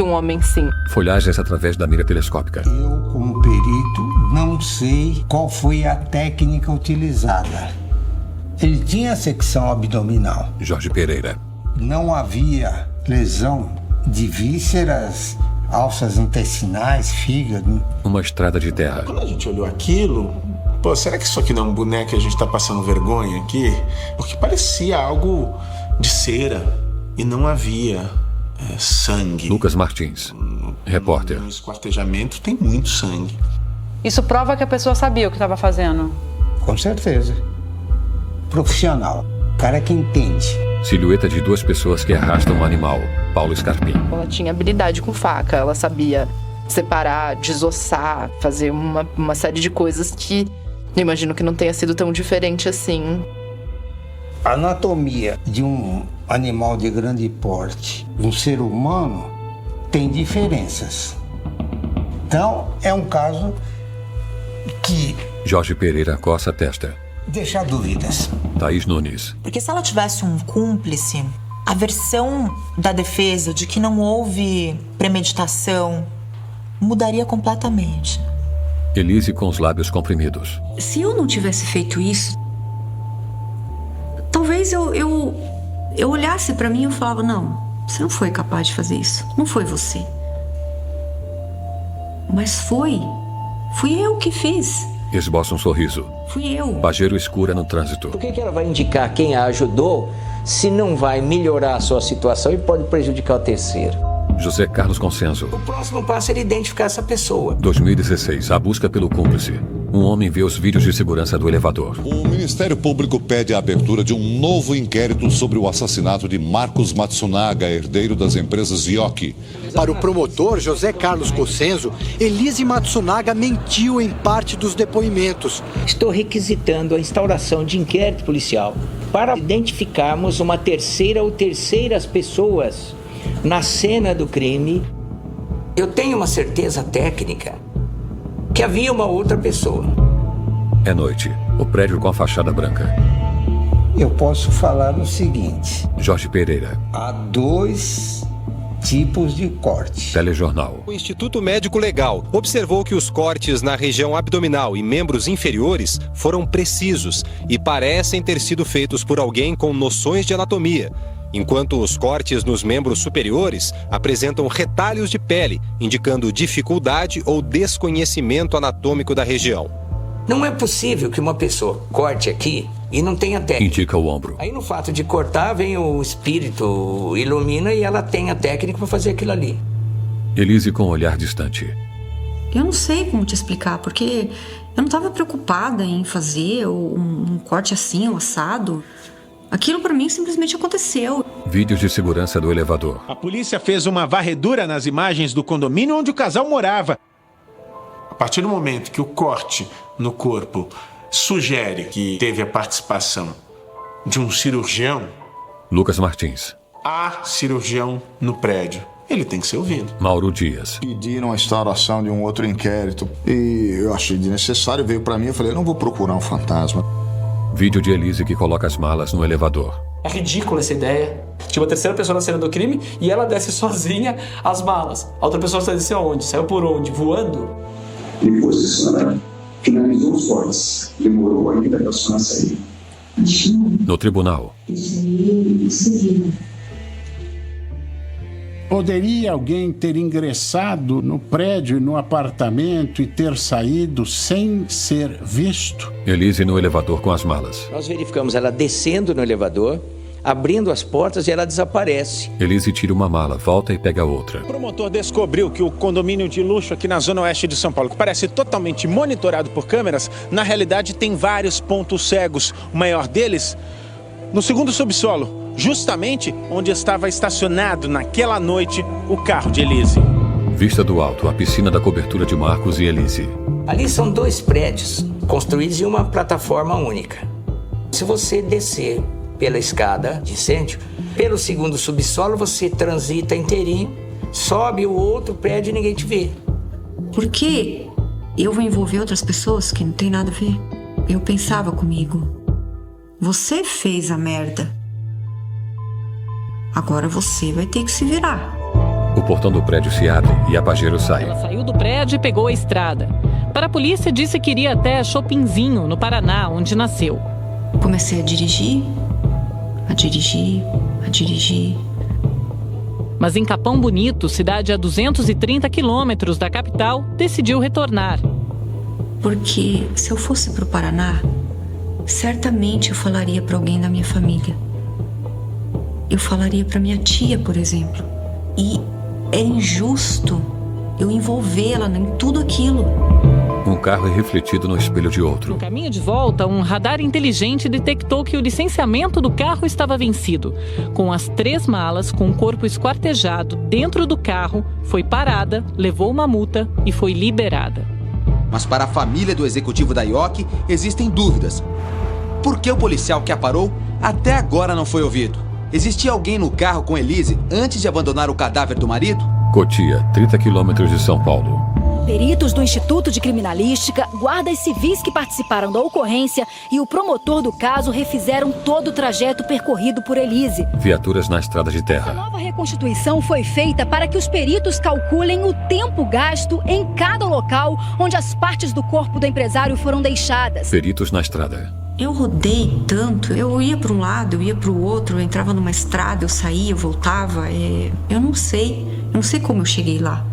um homem sim. Folhagens através da mira telescópica. Eu, como perito, não sei qual foi a técnica utilizada. Ele tinha secção abdominal. Jorge Pereira. Não havia lesão de vísceras, alças intestinais, fígado. Uma estrada de terra. Quando a gente olhou aquilo, pô, será que isso aqui não é um boneco e a gente tá passando vergonha aqui? Porque parecia algo de cera e não havia sangue. Lucas Martins, repórter. No esquartejamento tem muito sangue. Isso prova que a pessoa sabia o que estava fazendo. Com certeza. Profissional. Cara que entende. Silhueta de 2 pessoas que arrastam um animal, Paulo Scarpim. Ela tinha habilidade com faca, ela sabia separar, desossar, fazer uma série de coisas que eu imagino que não tenha sido tão diferente assim. A anatomia de um animal de grande porte, um ser humano, tem diferenças. Então, é um caso que Jorge Pereira coça a testa. deixa dúvidas. Thaís Nunes. Porque se ela tivesse um cúmplice, a versão da defesa de que não houve premeditação mudaria completamente. Elise com os lábios comprimidos. Se eu não tivesse feito isso, talvez eu olhasse pra mim e eu falava, não, você não foi capaz de fazer isso. Não foi você. Mas foi. Fui eu que fiz. Esboça um sorriso. Fui eu. Pajeiro escura no trânsito. Por que ela vai indicar quem a ajudou se não vai melhorar a sua situação e pode prejudicar o terceiro? José Carlos Consenso. O próximo passo é ele identificar essa pessoa. 2016, a busca pelo cúmplice. Um homem vê os vídeos de segurança do elevador. O Ministério Público pede a abertura de um novo inquérito sobre o assassinato de Marcos Matsunaga, herdeiro das empresas Yoki. Para o promotor José Carlos Consenso, Elise Matsunaga mentiu em parte dos depoimentos. Estou requisitando a instauração de inquérito policial para identificarmos uma terceira ou terceiras pessoas na cena do crime. Eu tenho uma certeza técnica que havia uma outra pessoa. É noite. O prédio com a fachada branca. Eu posso falar o seguinte. Jorge Pereira. Há 2 tipos de corte. Telejornal. O Instituto Médico Legal observou que os cortes na região abdominal e membros inferiores foram precisos e parecem ter sido feitos por alguém com noções de anatomia, enquanto os cortes nos membros superiores apresentam retalhos de pele, indicando dificuldade ou desconhecimento anatômico da região. Não é possível que uma pessoa corte aqui e não tenha técnica. Indica o ombro. Aí no fato de cortar vem o espírito, ilumina e ela tem a técnica para fazer aquilo ali. Elise com um olhar distante. Eu não sei como te explicar, porque eu não estava preocupada em fazer um corte assim, um assado. Aquilo para mim simplesmente aconteceu. Vídeos de segurança do elevador. A polícia fez uma varredura nas imagens do condomínio onde o casal morava. A partir do momento que o corte no corpo sugere que teve a participação de um cirurgião, Lucas Martins. há cirurgião no prédio. Ele tem que ser ouvido. Mauro Dias. Pediram a instauração de um outro inquérito e eu achei desnecessário, veio pra mim, eu falei, não vou procurar um fantasma. Vídeo de Elise que coloca as malas no elevador. É ridícula essa ideia. Tinha uma terceira pessoa na cena do crime e ela desce sozinha as malas. A outra pessoa desceu aonde? Saiu por onde? Voando? Depois que a senhora finalizou os cortes, demorou ainda para a senhora sair? No tribunal. Poderia alguém ter ingressado no prédio e no apartamento e ter saído sem ser visto? Elise no elevador com as malas. Nós verificamos ela descendo no elevador, abrindo as portas e ela desaparece. Elise tira uma mala, volta e pega outra. O promotor descobriu que o condomínio de luxo aqui na zona oeste de São Paulo, que parece totalmente monitorado por câmeras, na realidade tem vários pontos cegos. O maior deles, no segundo subsolo, justamente onde estava estacionado naquela noite o carro de Elise. Vista do alto, a piscina da cobertura de Marcos e Elise. Ali são 2 prédios construídos em uma plataforma única. Se você descer pela escada de incêndio, pelo segundo subsolo você transita inteirinho, sobe o outro prédio e ninguém te vê. Por que eu vou envolver outras pessoas que não tem nada a ver? Eu pensava comigo, você fez a merda. Agora você vai ter que se virar. O portão do prédio se abre e a pajeiro sai. Ela saiu do prédio e pegou a estrada. Para a polícia, disse que iria até Chopinzinho, no Paraná, onde nasceu. Comecei a dirigir. Mas em Capão Bonito, cidade a 230 quilômetros da capital, decidiu retornar. Porque se eu fosse para o Paraná, certamente eu falaria para alguém da minha família. Eu falaria para minha tia, por exemplo. E é injusto eu envolvê-la em tudo aquilo. Um carro é refletido no espelho de outro. No caminho de volta, um radar inteligente detectou que o licenciamento do carro estava vencido. Com as 3 malas, com o corpo esquartejado dentro do carro, foi parada, levou uma multa e foi liberada. Mas para a família do executivo da IOC, existem dúvidas. Por que o policial que a parou até agora não foi ouvido? Existia alguém no carro com Elise antes de abandonar o cadáver do marido? Cotia, 30 quilômetros de São Paulo. Peritos do Instituto de Criminalística, guardas civis que participaram da ocorrência e o promotor do caso refizeram todo o trajeto percorrido por Elise. Viaturas na estrada de A terra. nova reconstituição foi feita para que os peritos calculem o tempo gasto em cada local onde as partes do corpo do empresário foram deixadas. Peritos na estrada. Eu rodei tanto, eu ia para um lado, eu ia para o outro, eu entrava numa estrada, eu saía, eu voltava, eu não sei como eu cheguei lá.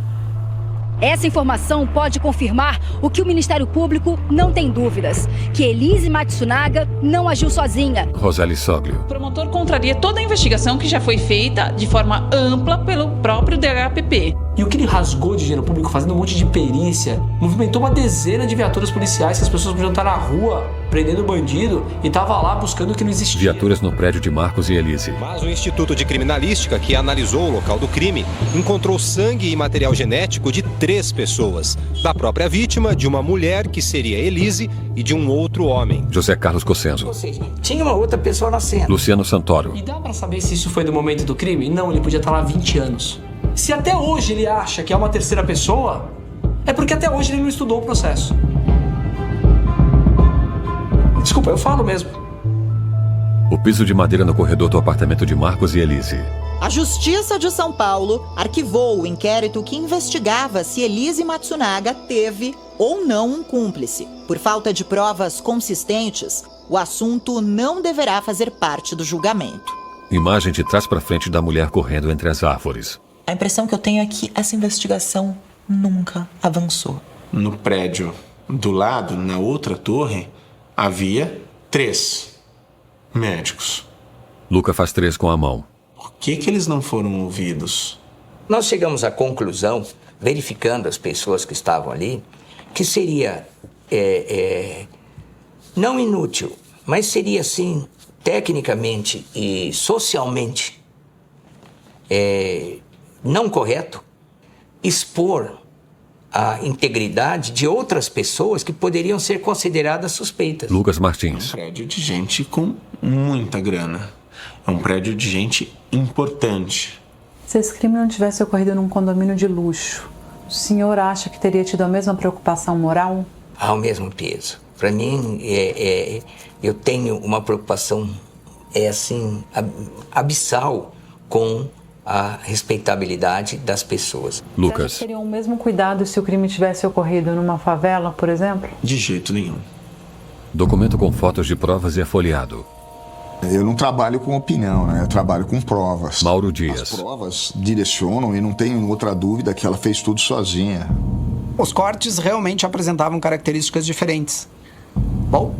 Essa informação pode confirmar o que o Ministério Público não tem dúvidas, que Elise Matsunaga não agiu sozinha. Roseli Soglio. O promotor contraria toda a investigação que já foi feita de forma ampla pelo próprio DHPP. E o que ele rasgou de dinheiro público fazendo um monte de perícia, movimentou uma dezena de viaturas policiais que as pessoas podiam estar na rua prendendo bandido e tava lá buscando o que não existia. Viaturas no prédio de Marcos e Elise. Mas o Instituto de Criminalística, que analisou o local do crime, encontrou sangue e material genético de 3 pessoas. Da própria vítima, de uma mulher, que seria Elise, e de um outro homem. José Carlos Cossenzo. Ou seja, tinha uma outra pessoa na cena. Luciano Santoro. E dá pra saber se isso foi do momento do crime? Não, ele podia estar lá há 20 anos. Se até hoje ele acha que é uma terceira pessoa, é porque até hoje ele não estudou o processo. Desculpa, eu falo mesmo. O piso de madeira no corredor do apartamento de Marcos e Elise. A Justiça de São Paulo arquivou o inquérito que investigava se Elise Matsunaga teve ou não um cúmplice. Por falta de provas consistentes, o assunto não deverá fazer parte do julgamento. Imagem de trás para frente da mulher correndo entre as árvores. A impressão que eu tenho é que essa investigação nunca avançou. No prédio do lado, na outra torre, havia 3 médicos. Luca faz 3 com a mão. Por que eles não foram ouvidos? Nós chegamos à conclusão, verificando as pessoas que estavam ali, que seria não inútil, mas seria, assim, tecnicamente e socialmente não correto expor a integridade de outras pessoas que poderiam ser consideradas suspeitas. Lucas Martins. É um prédio de gente com muita grana. É um prédio de gente importante. Se esse crime não tivesse ocorrido num condomínio de luxo, o senhor acha que teria tido a mesma preocupação moral? Há o mesmo peso. Para mim, eu tenho uma preocupação, assim, abissal com a respeitabilidade das pessoas. Lucas. Vocês teriam o mesmo cuidado se o crime tivesse ocorrido numa favela, por exemplo? De jeito nenhum. Documento com fotos de provas e é folheado. Eu não trabalho com opinião, né? Eu trabalho com provas. Mauro Dias. As provas direcionam e não tenho outra dúvida que ela fez tudo sozinha. Os cortes realmente apresentavam características diferentes. Bom,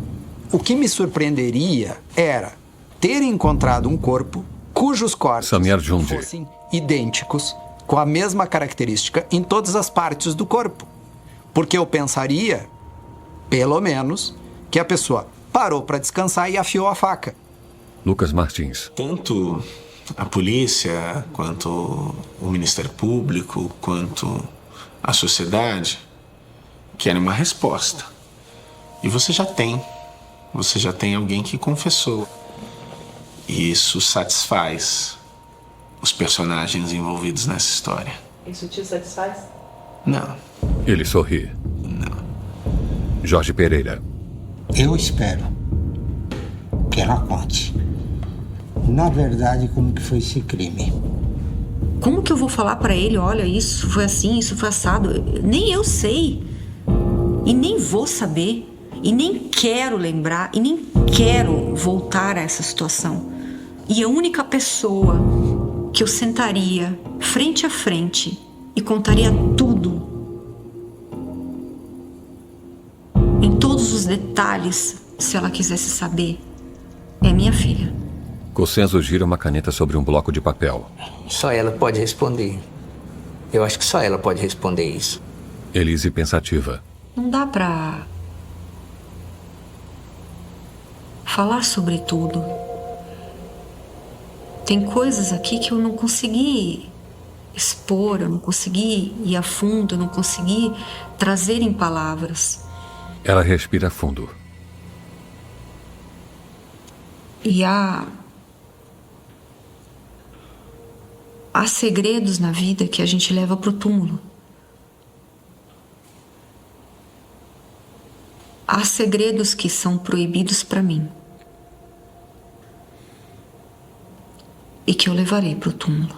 o que me surpreenderia era ter encontrado um corpo cujos cortes fossem idênticos, com a mesma característica em todas as partes do corpo. Porque eu pensaria, pelo menos, que a pessoa parou para descansar e afiou a faca. Lucas Martins. Tanto a polícia, quanto o Ministério Público, quanto a sociedade querem uma resposta. E você já tem. Você já tem alguém que confessou. E isso satisfaz os personagens envolvidos nessa história. Isso te satisfaz? Não. Ele sorri. Não. Jorge Pereira. Eu espero que ela conte, na verdade, como que foi esse crime. Como que eu vou falar pra ele, olha, isso foi assim, isso foi assado? Nem eu sei. E nem vou saber. E nem quero lembrar. E nem quero voltar a essa situação. E a única pessoa que eu sentaria frente a frente e contaria tudo, em todos os detalhes, se ela quisesse saber, é minha filha. Cossenzo gira uma caneta sobre um bloco de papel. Só ela pode responder. Eu acho que só ela pode responder isso. Elise pensativa. Não dá pra falar sobre tudo. Tem coisas aqui que eu não consegui expor, eu não consegui ir a fundo, eu não consegui trazer em palavras. Ela respira fundo. E há segredos na vida que a gente leva pro túmulo. Há segredos que são proibidos para mim. E que eu levarei pro túmulo.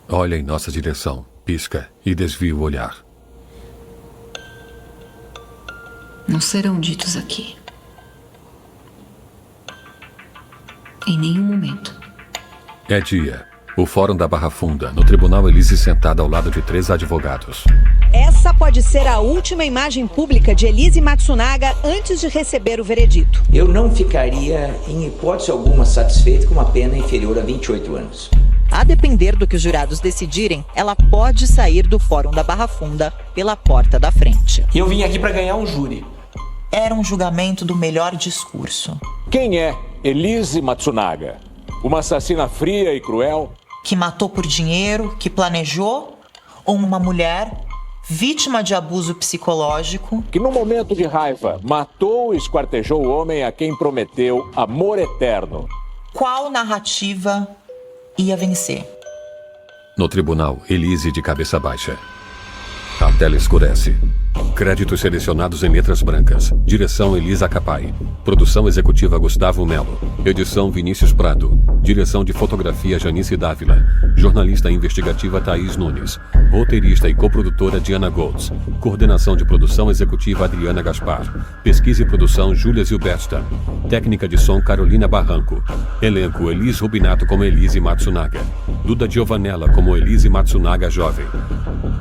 Olha em nossa direção, pisca e desvia o olhar. Não serão ditos aqui. Em nenhum momento. É dia. O Fórum da Barra Funda. No tribunal, Elise sentada ao lado de 3 advogados. Essa pode ser a última imagem pública de Elise Matsunaga antes de receber o veredito. Eu não ficaria, em hipótese alguma, satisfeito com uma pena inferior a 28 anos. A depender do que os jurados decidirem, ela pode sair do Fórum da Barra Funda pela porta da frente. E eu vim aqui para ganhar um júri. Era um julgamento do melhor discurso. Quem é Elise Matsunaga? Uma assassina fria e cruel? Que matou por dinheiro, que planejou? Ou uma mulher vítima de abuso psicológico? Que num momento de raiva matou e esquartejou o homem a quem prometeu amor eterno? Qual narrativa ia vencer? No tribunal, Elise de cabeça baixa. A tela escurece. Créditos selecionados em letras brancas. Direção Elisa Capai. Produção executiva Gustavo Melo. Edição Vinícius Prado. Direção de fotografia Janice Dávila. Jornalista investigativa Thaís Nunes. Roteirista e coprodutora Diana Goltz. Coordenação de produção executiva Adriana Gaspar. Pesquisa e produção Júlia Zilbersta. Técnica de som Carolina Barranco. Elenco Elis Rubinato como Elise Matsunaga. Duda Giovanella como Elise Matsunaga jovem.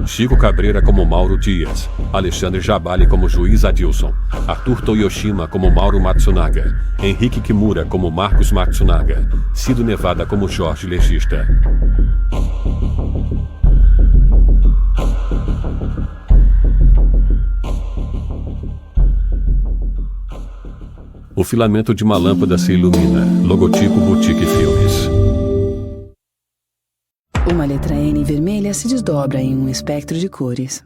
Chico Cabreira como Mauro Dias. Alexandre Jabali como Juiz Adilson. Arthur Toyoshima como Mauro Matsunaga. Henrique Kimura como Marcos Matsunaga. Cido Nevada como Jorge Legista. O filamento de uma lâmpada se ilumina. Logotipo Boutique Filmes. Uma letra N vermelha se desdobra em um espectro de cores.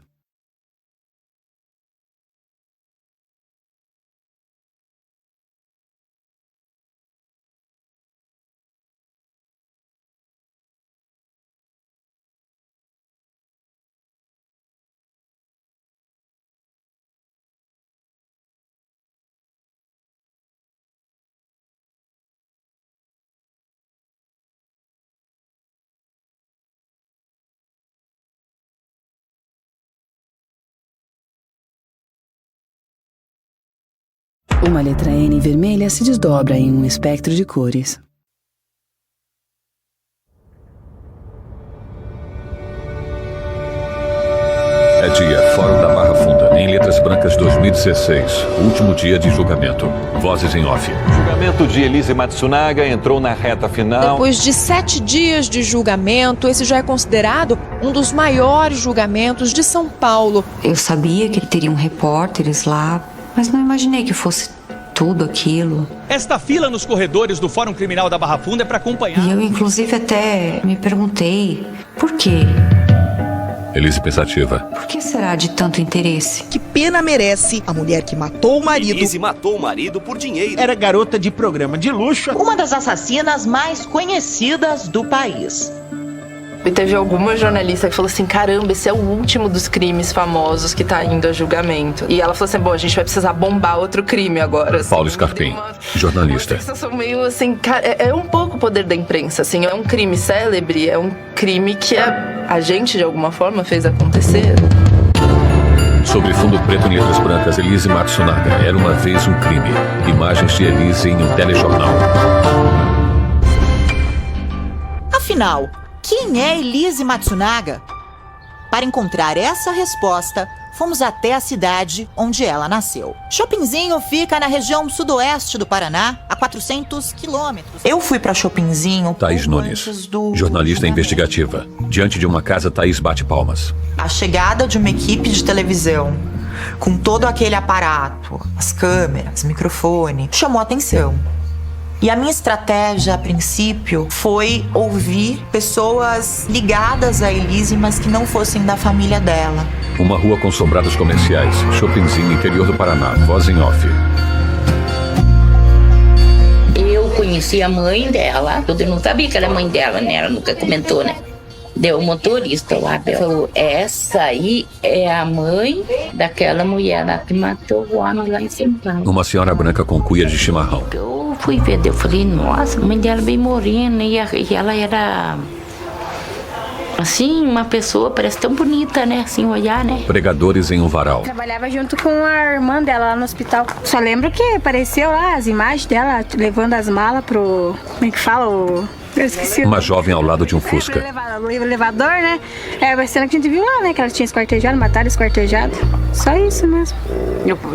Uma letra N vermelha se desdobra em um espectro de cores. É dia, Fórum da Barra Funda, em letras brancas 2016. Último dia de julgamento. Vozes em off. O julgamento de Elise Matsunaga entrou na reta final. Depois de 7 dias de julgamento, esse já é considerado um dos maiores julgamentos de São Paulo. Eu sabia que teriam repórteres lá, mas não imaginei que fosse tudo aquilo. Esta fila nos corredores do Fórum Criminal da Barra Funda é para acompanhar. E eu, inclusive, até me perguntei por quê. Elise pensativa. Por que será de tanto interesse? Que pena merece a mulher que matou o marido. Elise matou o marido por dinheiro. Era garota de programa de luxo. Uma das assassinas mais conhecidas do país. E teve alguma jornalista que falou assim, caramba, esse é o último dos crimes famosos que tá indo a julgamento. E ela falou assim, bom, a gente vai precisar bombar outro crime agora. Assim. Paulo Scarpim, jornalista. Uma sensação meio assim, cara, é um pouco o poder da imprensa, assim, é um crime célebre, é um crime que a gente, de alguma forma, fez acontecer. Sobre fundo preto em letras brancas, Elise Matsunaga, era uma vez um crime. Imagens de Elise em um telejornal. Afinal, quem é Elise Matsunaga? Para encontrar essa resposta, fomos até a cidade onde ela nasceu. Chopinzinho fica na região sudoeste do Paraná, a 400 quilômetros. Eu fui para Chopinzinho... Thaís Nunes, jornalista investigativa. Diante de uma casa, Thaís bate palmas. A chegada de uma equipe de televisão, com todo aquele aparato, as câmeras, microfone, chamou a atenção. E a minha estratégia, a princípio, foi ouvir pessoas ligadas a Elise, mas que não fossem da família dela. Uma rua com sobrados comerciais, Chopinzinho, interior do Paraná, voz em off. Eu conheci a mãe dela, eu não sabia que era mãe dela, né? Ela nunca comentou, né? Deu o motorista lá, falou, essa aí é a mãe daquela mulher lá que matou o homem lá em São Paulo. Uma senhora branca com cuia de chimarrão. Eu fui ver, eu falei, nossa, a mãe dela bem morena e ela era, assim, uma pessoa, parece tão bonita, né, assim, olhar, né. Pregadores em um varal. Trabalhava junto com a irmã dela lá no hospital. Só lembro que apareceu lá as imagens dela levando as malas pro, como é que fala, eu esqueci. Uma jovem ao lado de um Fusca. O elevador, né? É a cena que a gente viu lá, né? Que ela tinha esquartejado, mataram esquartejado. Só isso mesmo.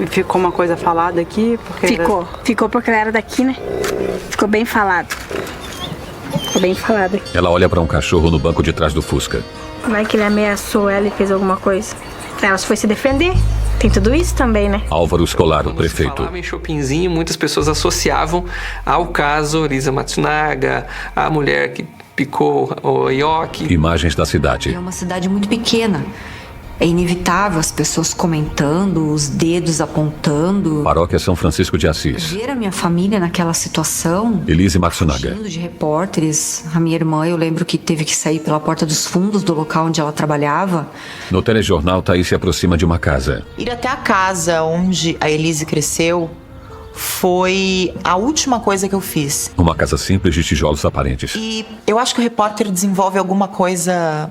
Ficou uma coisa falada aqui? Porque Ficou porque ela era daqui, né? Ficou bem falado. Ficou bem falado. Ela olha para um cachorro no banco de trás do Fusca. Como é que ele ameaçou ela e fez alguma coisa? Ela foi se defender. Tem tudo isso também, né? Álvaro Scolaro, prefeito. Falava em Chopinzinho, muitas pessoas associavam ao caso Elise Matsunaga, a mulher que picou o ioki. Imagens da cidade. É uma cidade muito pequena. É inevitável as pessoas comentando, os dedos apontando. Paróquia São Francisco de Assis. Ver a minha família naquela situação. Elise Matsunaga. Fugindo de repórteres. A minha irmã, eu lembro que teve que sair pela porta dos fundos do local onde ela trabalhava. No telejornal, Thaís se aproxima de uma casa. Ir até a casa onde a Elise cresceu foi a última coisa que eu fiz. Uma casa simples de tijolos aparentes. E eu acho que o repórter desenvolve alguma coisa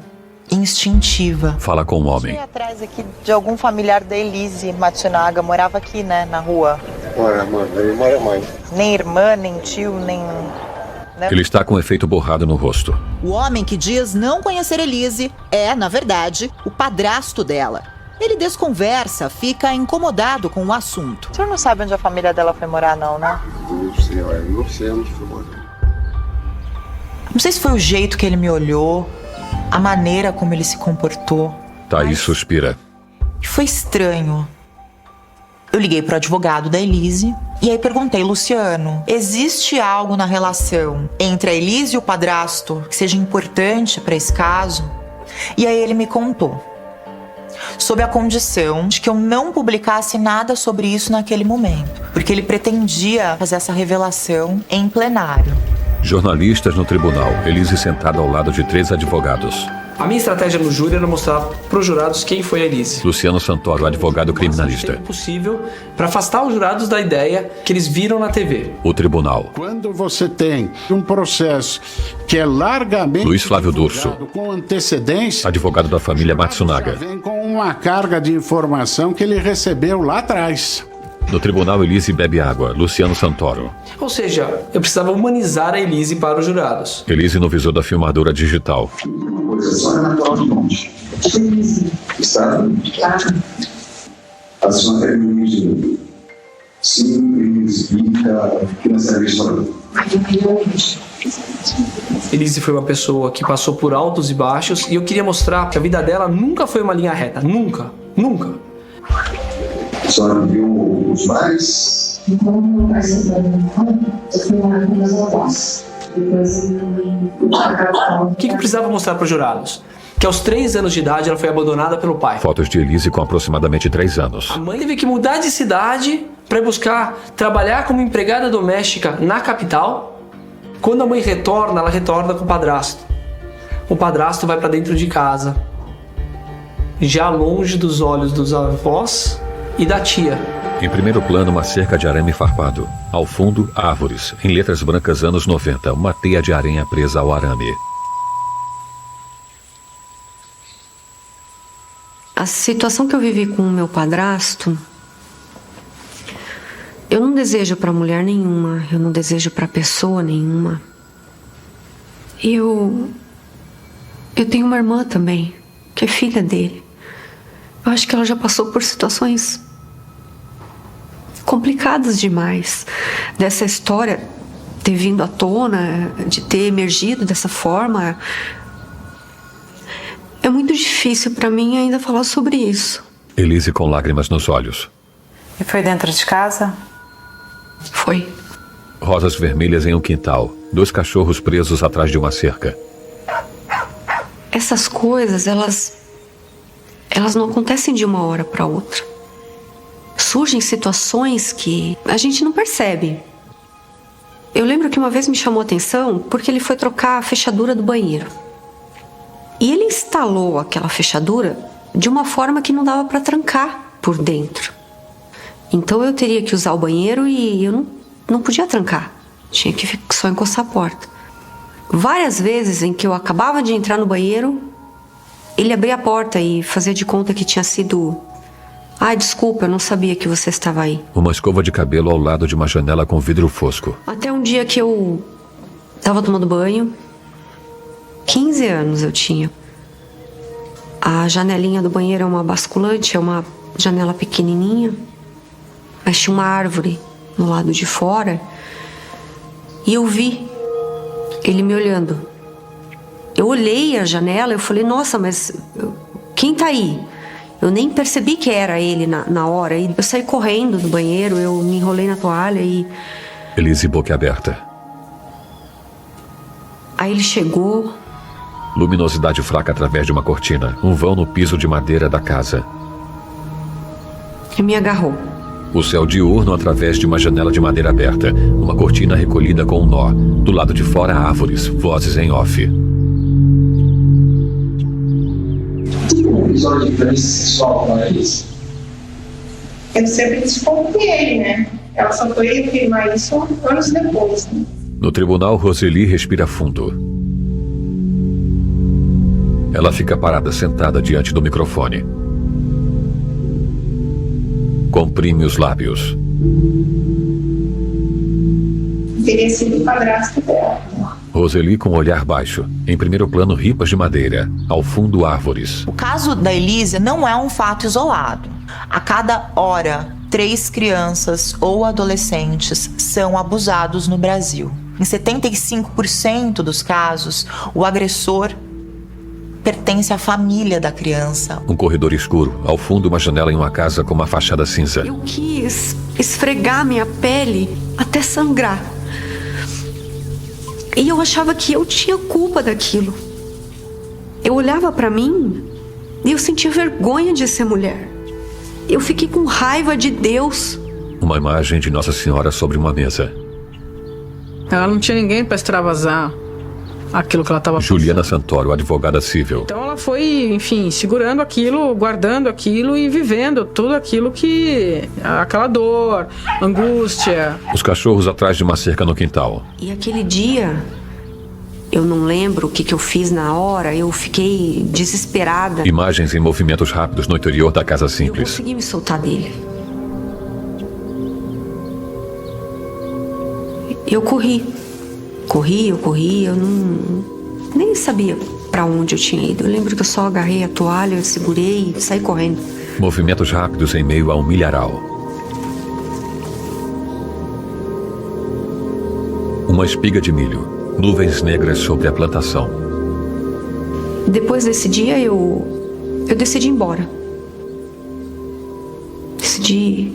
instintiva. Fala com um homem. Atrás aqui de algum familiar da Elise Matsunaga, morava aqui, né, na rua. Mora mãe. Nem irmã, nem tio, nem... Né? Ele está com efeito borrado no rosto. O homem que diz não conhecer Elise é, na verdade, o padrasto dela. Ele desconversa, fica incomodado com o assunto. O senhor não sabe onde a família dela foi morar, não, né? Não sei onde foi morar. Não sei se foi o jeito que ele me olhou, a maneira como ele se comportou. Thaís suspira. Foi estranho. Eu liguei pro advogado da Elise e aí perguntei, Luciano, existe algo na relação entre a Elise e o padrasto que seja importante para esse caso? E aí ele me contou. Sob a condição de que eu não publicasse nada sobre isso naquele momento, porque ele pretendia fazer essa revelação em plenário. Jornalistas no tribunal, Elise sentada ao lado de 3 advogados. A minha estratégia no júri era mostrar para os jurados quem foi a Elise. Luciano Santoro, advogado criminalista. O possível para afastar os jurados da ideia que eles viram na TV. O tribunal. Quando você tem um processo que é largamente Luiz Flávio Durso, com antecedência, advogado da família Matsunaga. Vem com uma carga de informação que ele recebeu lá atrás. No tribunal, Elise bebe água. Luciano Santoro. Ou seja, eu precisava humanizar a Elise para os jurados. Elise no visor da filmadora digital. Elise foi uma pessoa que passou por altos e baixos e eu queria mostrar que a vida dela nunca foi uma linha reta. Nunca. Nunca. A senhora viu os pais? O que eu precisava mostrar para os jurados? Que aos 3 anos de idade ela foi abandonada pelo pai. Fotos de Elise com aproximadamente 3 anos. A mãe teve que mudar de cidade para buscar trabalhar como empregada doméstica na capital. Quando a mãe retorna, ela retorna com o padrasto. O padrasto vai para dentro de casa, já longe dos olhos dos avós e da tia. Em primeiro plano, uma cerca de arame farpado. Ao fundo, árvores. Em letras brancas, anos 90, uma teia de aranha presa ao arame. A situação que eu vivi com o meu padrasto, eu não desejo para mulher nenhuma, eu não desejo para pessoa nenhuma. Eu tenho uma irmã também, que é filha dele. Eu acho que ela já passou por situações complicadas demais. Dessa história ter vindo à tona, de ter emergido dessa forma. É muito difícil para mim ainda falar sobre isso. Elise com lágrimas nos olhos. E foi dentro de casa? Foi. Rosas vermelhas em um quintal. 2 cachorros presos atrás de uma cerca. Essas coisas, elas não acontecem de uma hora para outra. Surgem situações que a gente não percebe. Eu lembro que uma vez me chamou a atenção porque ele foi trocar a fechadura do banheiro. E ele instalou aquela fechadura de uma forma que não dava para trancar por dentro. Então eu teria que usar o banheiro e eu não podia trancar. Tinha que só encostar a porta. Várias vezes em que eu acabava de entrar no banheiro, ele abria a porta e fazia de conta que tinha sido... Ai, desculpa, eu não sabia que você estava aí. Uma escova de cabelo ao lado de uma janela com vidro fosco. Até um dia que eu estava tomando banho, 15 anos eu tinha. A janelinha do banheiro é uma basculante, é uma janela pequenininha. Mas tinha uma árvore no lado de fora. E eu vi ele me olhando. Eu olhei a janela e eu falei, nossa, mas quem tá aí? Eu nem percebi que era ele na hora. E eu saí correndo do banheiro, eu me enrolei na toalha e... Elise boca aberta. Aí ele chegou... Luminosidade fraca através de uma cortina. Um vão no piso de madeira da casa. E me agarrou. O céu diurno através de uma janela de madeira aberta. Uma cortina recolhida com um nó. Do lado de fora, árvores. Vozes em off. Um episódio de violência sexual com a Elise? Eu sempre desconfiei, né? Ela só foi afirmar isso anos depois, né? No tribunal, Roseli respira fundo. Ela fica parada, sentada diante do microfone. Comprime os lábios. Teria sido o padrasto dela. Roseli com olhar baixo. Em primeiro plano, ripas de madeira. Ao fundo, árvores. O caso da Elise não é um fato isolado. A cada hora, 3 crianças ou adolescentes são abusados no Brasil. Em 75% dos casos, o agressor pertence à família da criança. Um corredor escuro. Ao fundo, uma janela em uma casa com uma fachada cinza. Eu quis esfregar minha pele até sangrar. E eu achava que eu tinha culpa daquilo. Eu olhava pra mim e eu sentia vergonha de ser mulher. Eu fiquei com raiva de Deus. Uma imagem de Nossa Senhora sobre uma mesa. Ela não tinha ninguém pra extravasar aquilo que ela estava... Juliana Santoro, advogada civil. Então ela foi, enfim, segurando aquilo, guardando aquilo e vivendo tudo aquilo que... aquela dor, angústia. Os cachorros atrás de uma cerca no quintal. E aquele dia, eu não lembro o que eu fiz na hora, eu fiquei desesperada. Imagens em movimentos rápidos no interior da casa simples. Eu consegui me soltar dele. Eu corri, eu nem sabia para onde eu tinha ido. Eu lembro que eu só agarrei a toalha, eu segurei e saí correndo. Movimentos rápidos em meio a um milharal. Uma espiga de milho, nuvens negras sobre a plantação. Depois desse dia eu decidi ir embora. Decidi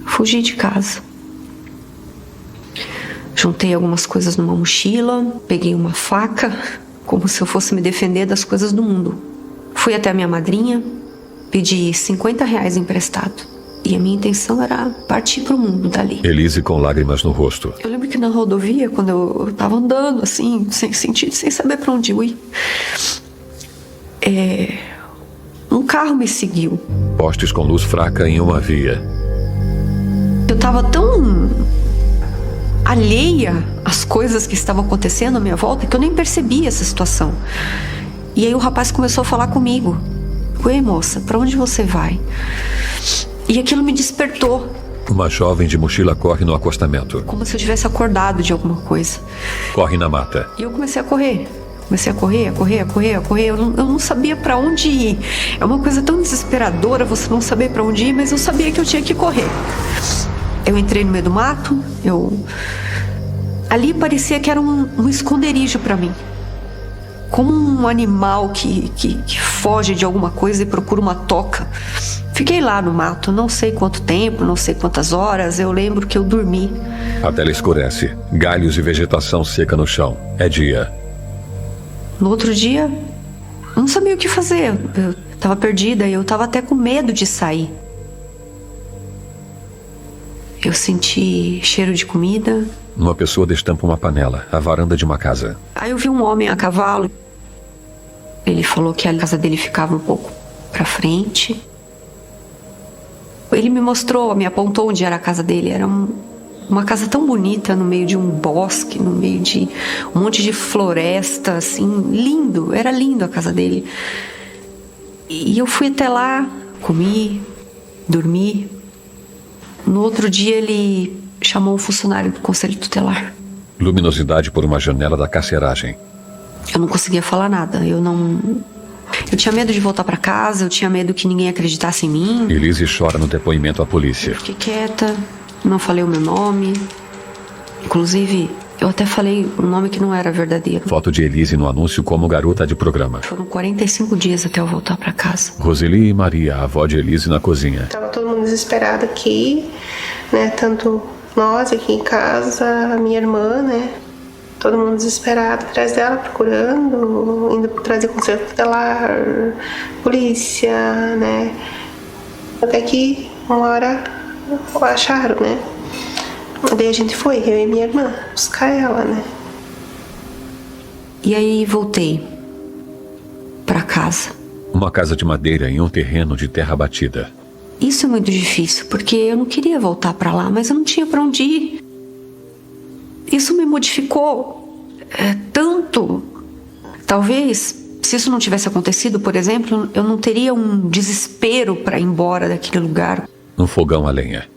fugir de casa. Juntei algumas coisas numa mochila, peguei uma faca, como se eu fosse me defender das coisas do mundo. Fui até a minha madrinha, pedi R$50 emprestado. E a minha intenção era partir pro mundo dali. Elise com lágrimas no rosto. Eu lembro que na rodovia, quando eu tava andando assim, sem sentido, sem saber pra onde eu ir, um carro me seguiu. Postes com luz fraca em uma via. Eu tava tão alheia às coisas que estavam acontecendo à minha volta que eu nem percebi essa situação. E aí o rapaz começou a falar comigo. Oi, moça, pra onde você vai? E aquilo me despertou. Uma jovem de mochila corre no acostamento. Como se eu tivesse acordado de alguma coisa. Corre na mata. E eu comecei a correr. Comecei a correr. Eu não sabia pra onde ir. É uma coisa tão desesperadora você não saber pra onde ir, mas eu sabia que eu tinha que correr. Eu entrei no meio do mato, ali parecia que era um esconderijo pra mim. Como um animal que foge de alguma coisa e procura uma toca. Fiquei lá no mato, não sei quanto tempo, não sei quantas horas, eu lembro que eu dormi. A tela escurece, galhos e vegetação seca no chão. É dia. No outro dia, eu não sabia o que fazer, eu tava perdida e eu tava até com medo de sair. Eu senti cheiro de comida. Uma pessoa destampa uma panela, a varanda de uma casa. Aí eu vi um homem a cavalo. Ele falou que a casa dele ficava um pouco pra frente. Ele me mostrou, me apontou onde era a casa dele. Era uma casa tão bonita, no meio de um bosque, no meio de um monte de floresta, assim, lindo. Era lindo a casa dele. E eu fui até lá, comi, dormi. No outro dia ele chamou um funcionário do conselho tutelar. Luminosidade por uma janela da carceragem. Eu não conseguia falar nada. Eu tinha medo de voltar pra casa, eu tinha medo que ninguém acreditasse em mim. Elise chora no depoimento à polícia. Eu fiquei quieta, não falei o meu nome. Inclusive, eu até falei um nome que não era verdadeiro. Foto de Elise no anúncio como garota de programa. Foram 45 dias até eu voltar pra casa. Roseli e Maria, a avó de Elise, na cozinha. Tava todo mundo desesperado aqui, né? Tanto nós aqui em casa, a minha irmã, né? Todo mundo desesperado atrás dela, procurando, indo atrás do conselho tutelar, polícia, né? Até que uma hora acharam, né? Daí a gente foi, eu e minha irmã, buscar ela, né? E aí voltei pra casa. Uma casa de madeira em um terreno de terra batida. Isso é muito difícil, porque eu não queria voltar pra lá, mas eu não tinha pra onde ir. Isso me modificou tanto. Talvez, se isso não tivesse acontecido, por exemplo, eu não teria um desespero pra ir embora daquele lugar. Um fogão a lenha.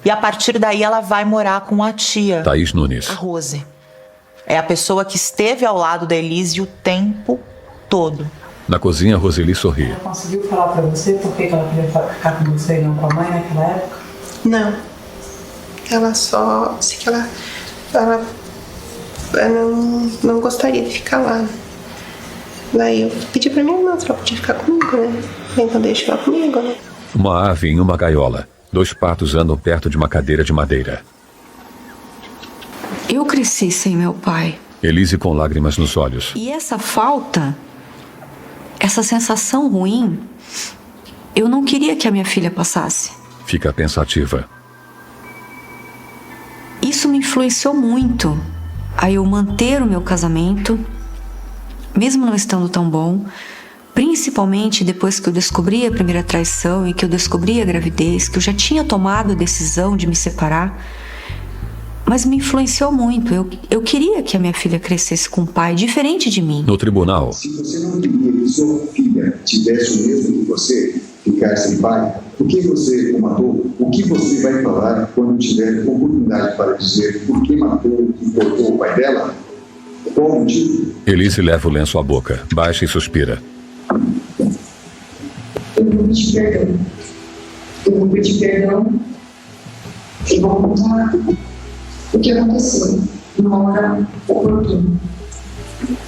E a partir daí ela vai morar com a tia. Thaís Nunes. A Rose. É a pessoa que esteve ao lado da Elise o tempo todo. Na cozinha, Roseli sorri. Ela conseguiu falar pra você por que ela queria ficar com você e não com a mãe naquela época? Não. Ela só disse que ela não gostaria de ficar lá. Daí eu pedi pra minha irmã se ela podia ficar comigo, né? Então deixa ela comigo, né? Uma ave em uma gaiola. 2 patos andam perto de uma cadeira de madeira. Eu cresci sem meu pai. Elise com lágrimas nos olhos. E essa falta, essa sensação ruim, eu não queria que a minha filha passasse. Fica pensativa. Isso me influenciou muito a eu manter o meu casamento, mesmo não estando tão bom, principalmente depois que eu descobri a primeira traição e que eu descobri a gravidez, que eu já tinha tomado a decisão de me separar, mas me influenciou muito. Eu queria que a minha filha crescesse com um pai diferente de mim. No tribunal. Se você não queria que sua filha tivesse o mesmo que você, ficar sem pai, por que você o matou? o que você vai falar quando tiver oportunidade para dizer por que matou e cortou o pai dela? Qual o motivo? Elise leva o lenço à boca, baixa e suspira. Eu vou pedir perdão. Eu vou pedir perdão e vou contar o que aconteceu na hora oportuna.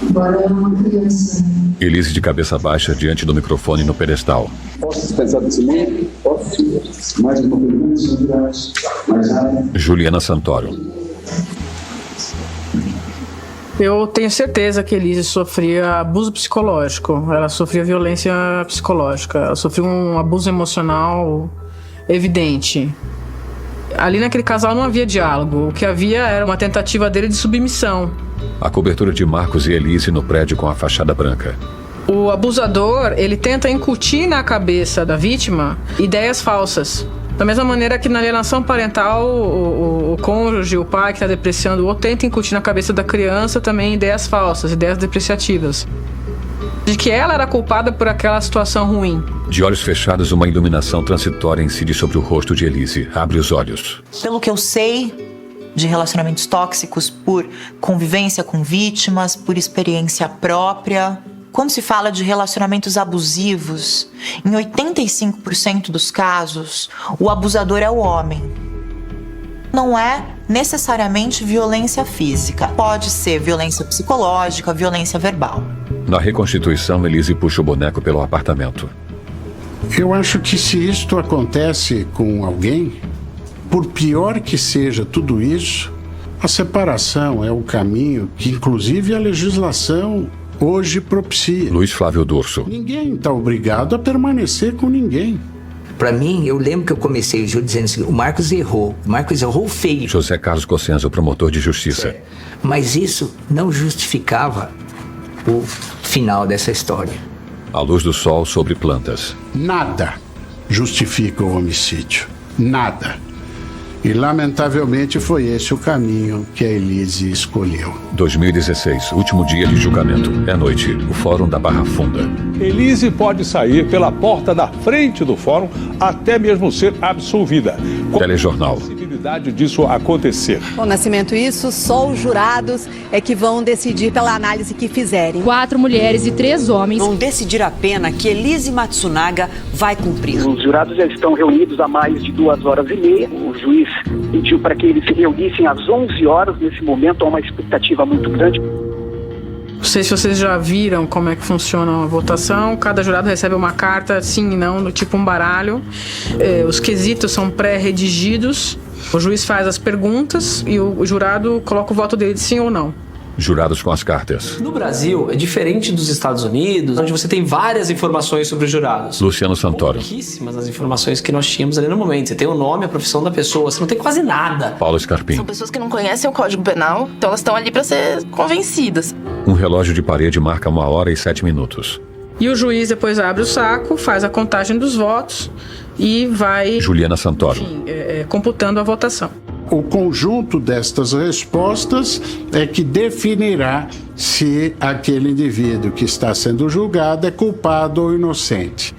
Agora é uma criança. Elise de cabeça baixa diante do microfone no pedestal. Posso dispensar desse momento? Posso? Mais uma pergunta, senhor? Mais nada? Juliana Santoro. Eu tenho certeza que Elise sofria abuso psicológico. Ela sofria violência psicológica. Ela sofreu um abuso emocional evidente. Ali naquele casal não havia diálogo. O que havia era uma tentativa dele de submissão. A cobertura de Marcos e Elise no prédio com a fachada branca. O abusador, ele tenta incutir na cabeça da vítima ideias falsas. Da mesma maneira que na alienação parental, o cônjuge, o pai que está depreciando o outro, tenta incutir na cabeça da criança também ideias falsas, ideias depreciativas. De que ela era culpada por aquela situação ruim. De olhos fechados, uma iluminação transitória incide sobre o rosto de Elise. Abre os olhos. Pelo que eu sei de relacionamentos tóxicos, por convivência com vítimas, por experiência própria, quando se fala de relacionamentos abusivos, em 85% dos casos, o abusador é o homem. Não é necessariamente violência física. Pode ser violência psicológica, violência verbal. Na reconstituição, Elise puxa o boneco pelo apartamento. Eu acho que se isto acontece com alguém, por pior que seja tudo isso, a separação é o caminho que, inclusive, a legislação hoje propicia. Luiz Flávio Dorso. Ninguém está obrigado a permanecer com ninguém. Para mim, eu lembro que eu comecei o jogo dizendo assim, o Marcos errou feio. José Carlos Cossenza, o promotor de justiça. Mas isso não justificava o final dessa história. A luz do sol sobre plantas. Nada justifica o homicídio. Nada. E, lamentavelmente, foi esse o caminho que a Elise escolheu. 2016, último dia de julgamento. É noite, o Fórum da Barra Funda. Elise pode sair pela porta da frente do fórum até mesmo ser absolvida. Telejornal. Qual a possibilidade disso acontecer? Bom, Nascimento, isso só os jurados é que vão decidir pela análise que fizerem. 4 mulheres e 3 homens vão decidir a pena que Elise Matsunaga vai cumprir. Os jurados já estão reunidos há mais de 2h30. O juiz pediu para que eles se reunissem às 11 horas. Nesse momento há uma expectativa muito grande. Não sei se vocês já viram como é que funciona a votação. Cada jurado recebe uma carta, sim e não, do tipo um baralho. Os quesitos são pré-redigidos. O juiz faz as perguntas e o jurado coloca o voto dele de sim ou não. Jurados com as cartas. No Brasil, é diferente dos Estados Unidos, onde você tem várias informações sobre os jurados. Luciano Santoro. Pouquíssimas as informações que nós tínhamos ali no momento. Você tem o nome, a profissão da pessoa, você não tem quase nada. Paulo Scarpim. São pessoas que não conhecem o Código Penal, então elas estão ali para ser convencidas. Um relógio de parede marca 1h07. E o juiz depois abre o saco, faz a contagem dos votos e vai... Juliana Santoro. Enfim, computando a votação. O conjunto destas respostas é que definirá se aquele indivíduo que está sendo julgado é culpado ou inocente.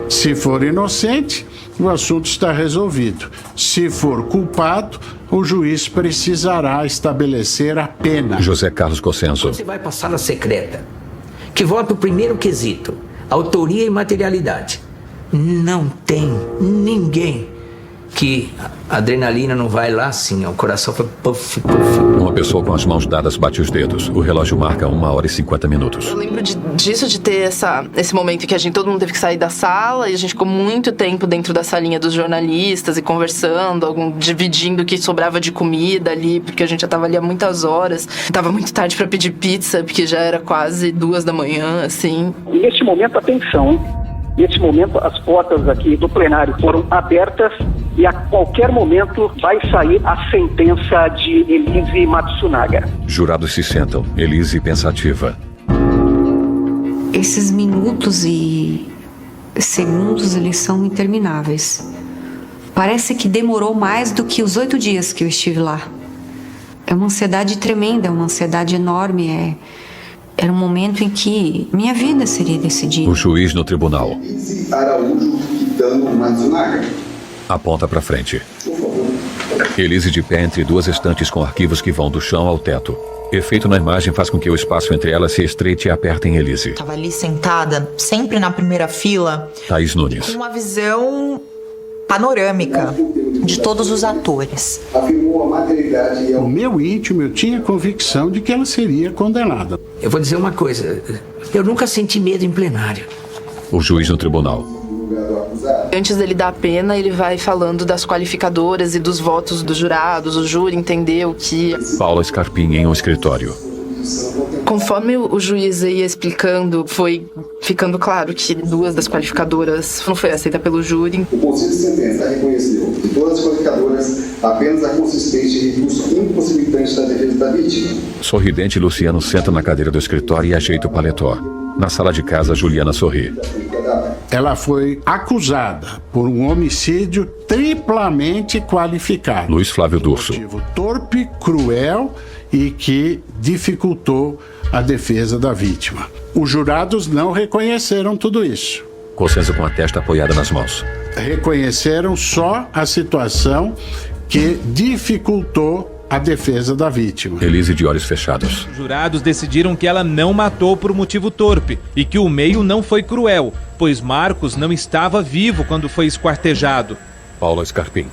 Se for inocente, o assunto está resolvido. Se for culpado, o juiz precisará estabelecer a pena. José Carlos Cossenzo. Você vai passar a secreta, que vota o primeiro quesito, autoria e materialidade. Não tem ninguém que a adrenalina não vai lá assim, o coração foi puff, puff. Uma pessoa com as mãos dadas bate os dedos. O relógio marca 1h50. Eu lembro disso, de ter esse momento que todo mundo teve que sair da sala e a gente ficou muito tempo dentro da salinha dos jornalistas e conversando, dividindo o que sobrava de comida ali, porque a gente já tava ali há muitas horas. Tava muito tarde para pedir pizza, porque já era quase 2h, assim. E neste momento, atenção, neste momento as portas aqui do plenário foram abertas e a qualquer momento vai sair a sentença de Elise Matsunaga. Jurados se sentam. Elise pensativa. Esses minutos e segundos, eles são intermináveis. Parece que demorou mais do que os 8 dias que eu estive lá. É uma ansiedade tremenda, é uma ansiedade enorme. Era um momento em que minha vida seria decidida. O juiz no tribunal. Elise Araújo Quitano Matsunaga. Aponta para frente. Elise de pé entre duas estantes com arquivos que vão do chão ao teto. Efeito na imagem faz com que o espaço entre elas se estreite e aperte em Elise. Tava ali sentada, sempre na primeira fila. Thaís Nunes. Com uma visão panorâmica de todos os atores. O meu íntimo, eu tinha convicção de que ela seria condenada. Eu vou dizer uma coisa, eu nunca senti medo em plenário. O juiz no tribunal. Antes dele dar a pena, ele vai falando das qualificadoras e dos votos dos jurados. O júri entendeu que... Paula Scarpim em um escritório. Conforme o juiz ia explicando, foi ficando claro que duas das qualificadoras não foi aceita pelo júri. O Conselho de Sentença reconheceu que todas as qualificadoras apenas a consistente recurso impossibilitante da defesa da vítima. Sorridente, Luciano senta na cadeira do escritório e ajeita o paletó. Na sala de casa, Juliana sorri. Ela foi acusada por um homicídio triplamente qualificado. Luiz Flávio Durso. Motivo torpe, cruel e que dificultou a defesa da vítima. Os jurados não reconheceram tudo isso. Cossenza com a testa apoiada nas mãos. Reconheceram só a situação que dificultou a defesa da vítima. Elise de olhos fechados. Os jurados decidiram que ela não matou por motivo torpe e que o meio não foi cruel, pois Marcos não estava vivo quando foi esquartejado. Paula Scarpim.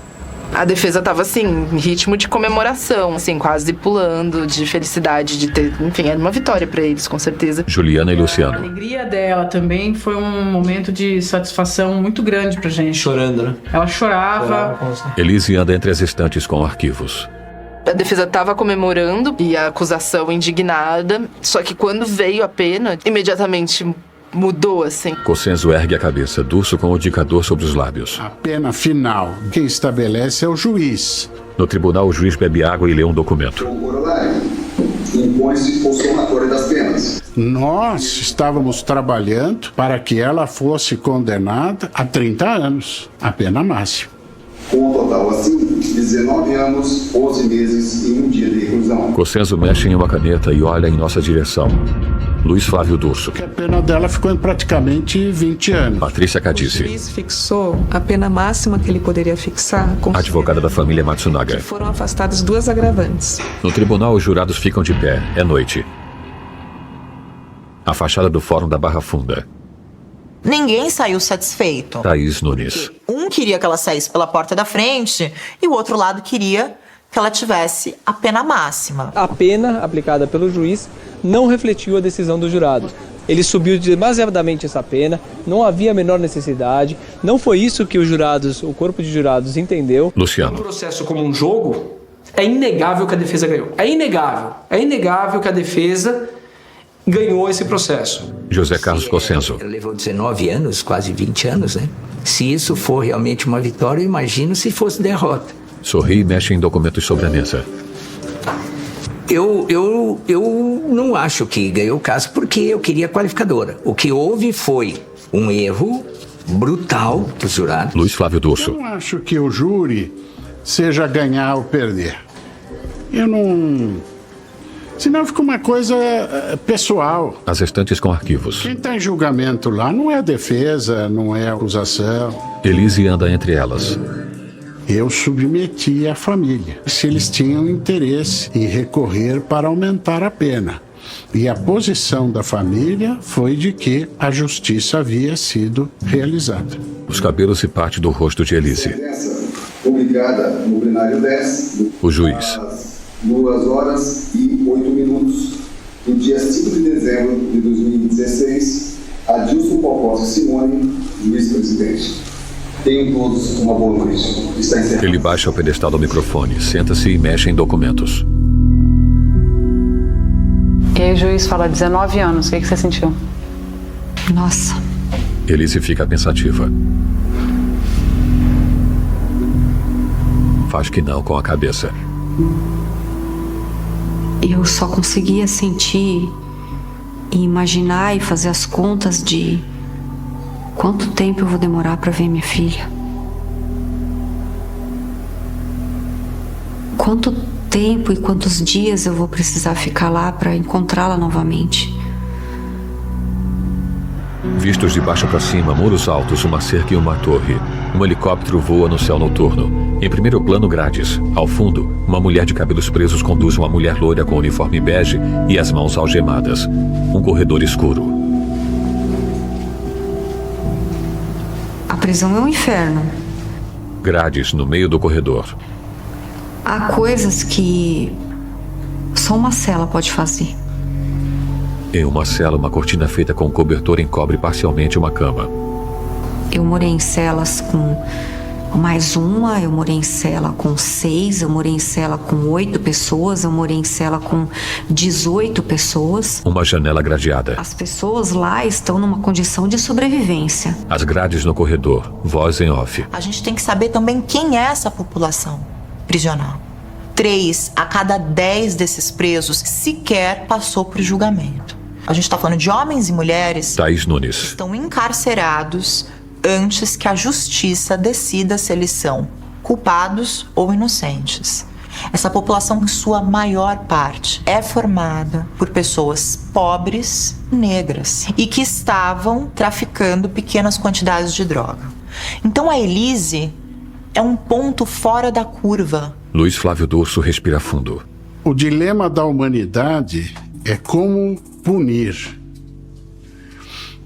A defesa estava assim, em ritmo de comemoração, assim, quase pulando de felicidade de ter... Enfim, era uma vitória para eles, com certeza. Juliana e A Luciano. alegria dela também foi um momento de satisfação muito grande pra gente. Chorando, né? Ela chorava. Elise anda entre as estantes com arquivos. A defesa estava comemorando e a acusação indignada, só que quando veio a pena, imediatamente mudou, assim. Cossenzo ergue a cabeça, Durso com o indicador sobre os lábios. A pena final, quem estabelece é o juiz. No tribunal, o juiz bebe água e lê um documento. Impõe-se o somatório das penas. Nós estávamos trabalhando para que ela fosse condenada a 30 anos, a pena máxima. Com o total assim, 19 anos, 11 meses e 1 dia de reclusão. Cossenzo mexe em uma caneta e olha em nossa direção. Luiz Flávio Durso. A pena dela ficou em praticamente 20 anos. Patrícia Cadice. O juiz fixou a pena máxima que ele poderia fixar. Advogada da família Matsunaga. Foram afastadas 2 agravantes. No tribunal, os jurados ficam de pé. É noite. A fachada do Fórum da Barra Funda. Ninguém saiu satisfeito. Thaís Nunes. Um queria que ela saísse pela porta da frente e o outro lado queria que ela tivesse a pena máxima. A pena aplicada pelo juiz não refletiu a decisão dos jurados. Ele subiu demasiadamente essa pena, não havia a menor necessidade, não foi isso que o corpo de jurados entendeu. Luciano. No processo como um jogo, é inegável que a defesa ganhou. É inegável que a defesa ganhou esse processo. José Carlos Cossenzo. Ela levou 19 anos, quase 20 anos, né? Se isso for realmente uma vitória, eu imagino se fosse derrota. Sorri e mexe em documentos sobre a mesa. Eu não acho que ganhou o caso porque eu queria a qualificadora. O que houve foi um erro brutal dos jurados. Luiz Flávio Durso. Eu não acho que o júri seja ganhar ou perder. Eu não... Senão fica uma coisa pessoal. As estantes com arquivos. Quem está em julgamento lá não é a defesa, não é a acusação. Elise anda entre elas. Eu submeti a família, se eles tinham interesse em recorrer para aumentar a pena. E a posição da família foi de que a justiça havia sido realizada. Os cabelos se partem do rosto de Elise. Publicada no plenário 10. O juiz. 2 horas e 8 minutos. No dia 5 de dezembro de 2016, Adilson Palposse Simone, vice-presidente. Tenham todos uma boa noite. Está encerrado. Ele baixa o pedestal do microfone, senta-se e mexe em documentos. E aí o juiz fala 19 anos, o que você sentiu? Nossa. Elise fica pensativa. Faz que não com a cabeça. Eu só conseguia sentir e imaginar e fazer as contas de quanto tempo eu vou demorar para ver minha filha. Quanto tempo e quantos dias eu vou precisar ficar lá para encontrá-la novamente. Vistos de baixo para cima, muros altos, uma cerca e uma torre. Um helicóptero voa no céu noturno. Em primeiro plano, grades. Ao fundo, uma mulher de cabelos presos conduz uma mulher loira com uniforme bege e as mãos algemadas. Um corredor escuro. A prisão é um inferno. Grades no meio do corredor. Há coisas que só uma cela pode fazer. Em uma cela, uma cortina feita com cobertor encobre parcialmente uma cama. Eu morei em celas com mais uma, eu morei em cela com 6, eu morei em cela com 8 pessoas, eu morei em cela com 18 pessoas. Uma janela gradeada. As pessoas lá estão numa condição de sobrevivência. As grades no corredor, voz em off. A gente tem que saber também quem é essa população prisional. 3 a cada 10 desses presos sequer passou por julgamento. A gente está falando de homens e mulheres Thaís Nunes. que estão encarcerados antes que a justiça decida se eles são culpados ou inocentes. Essa população, em sua maior parte, é formada por pessoas pobres, negras, e que estavam traficando pequenas quantidades de droga. Então a Elise é um ponto fora da curva. Luiz Flávio Dorso respira fundo. O dilema da humanidade é como punir.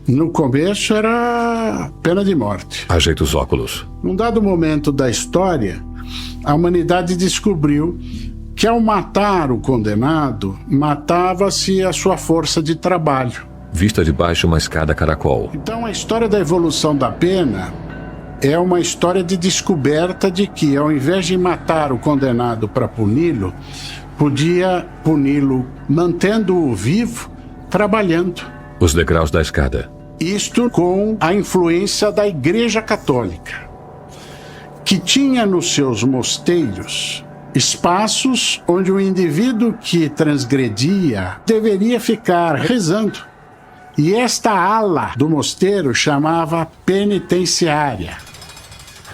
No começo era pena de morte. Ajeita os óculos. Num dado momento da história, a humanidade descobriu que ao matar o condenado, matava-se a sua força de trabalho. Vista de baixo uma escada caracol. Então a história da evolução da pena é uma história de descoberta de que, ao invés de matar o condenado para puni-lo, podia puni-lo mantendo-o vivo, trabalhando. Os degraus da escada. Isto com a influência da Igreja Católica, que tinha nos seus mosteiros espaços onde o indivíduo que transgredia deveria ficar rezando. E esta ala do mosteiro chamava penitenciária,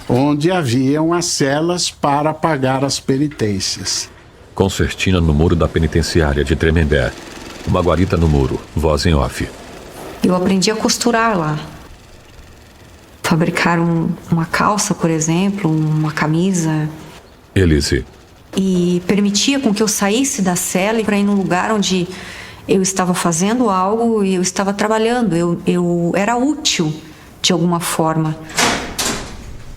onde haviam as celas para pagar as penitências. Concertina no muro da penitenciária de Tremembé. Uma guarita no muro, voz em off. Eu aprendi a costurar lá. Fabricar uma calça, por exemplo, uma camisa. Elise. E permitia com que eu saísse da cela e para ir num lugar onde eu estava fazendo algo e eu estava trabalhando. Eu era útil de alguma forma.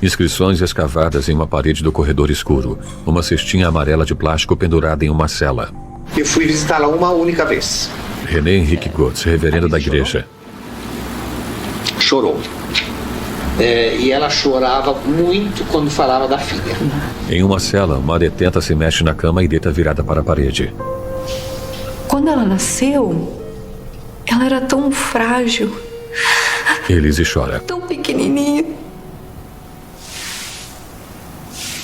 Inscrições escavadas em uma parede do corredor escuro. Uma cestinha amarela de plástico pendurada em uma cela. Eu fui visitá-la uma única vez. René Henrique Gotts, reverendo da igreja. Chorou. E ela chorava muito quando falava da filha. Em uma cela, uma detenta se mexe na cama e deita virada para a parede. Quando ela nasceu, ela era tão frágil. Elise chora. Tão pequenininha.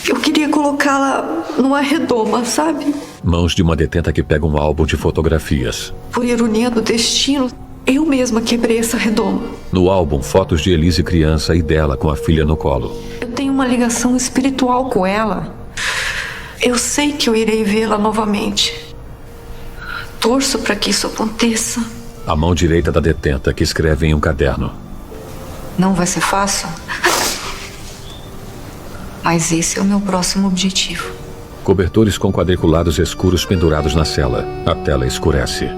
Eu queria colocá-la numa redoma, sabe? Mãos de uma detenta que pega um álbum de fotografias. Por ironia do destino, eu mesma quebrei essa redoma. No álbum, fotos de Elise criança e dela com a filha no colo. Eu tenho uma ligação espiritual com ela. Eu sei que eu irei vê-la novamente. Torço para que isso aconteça. A mão direita da detenta que escreve em um caderno. Não vai ser fácil. Mas esse é o meu próximo objetivo. Cobertores com quadriculados escuros pendurados na cela. A tela escurece.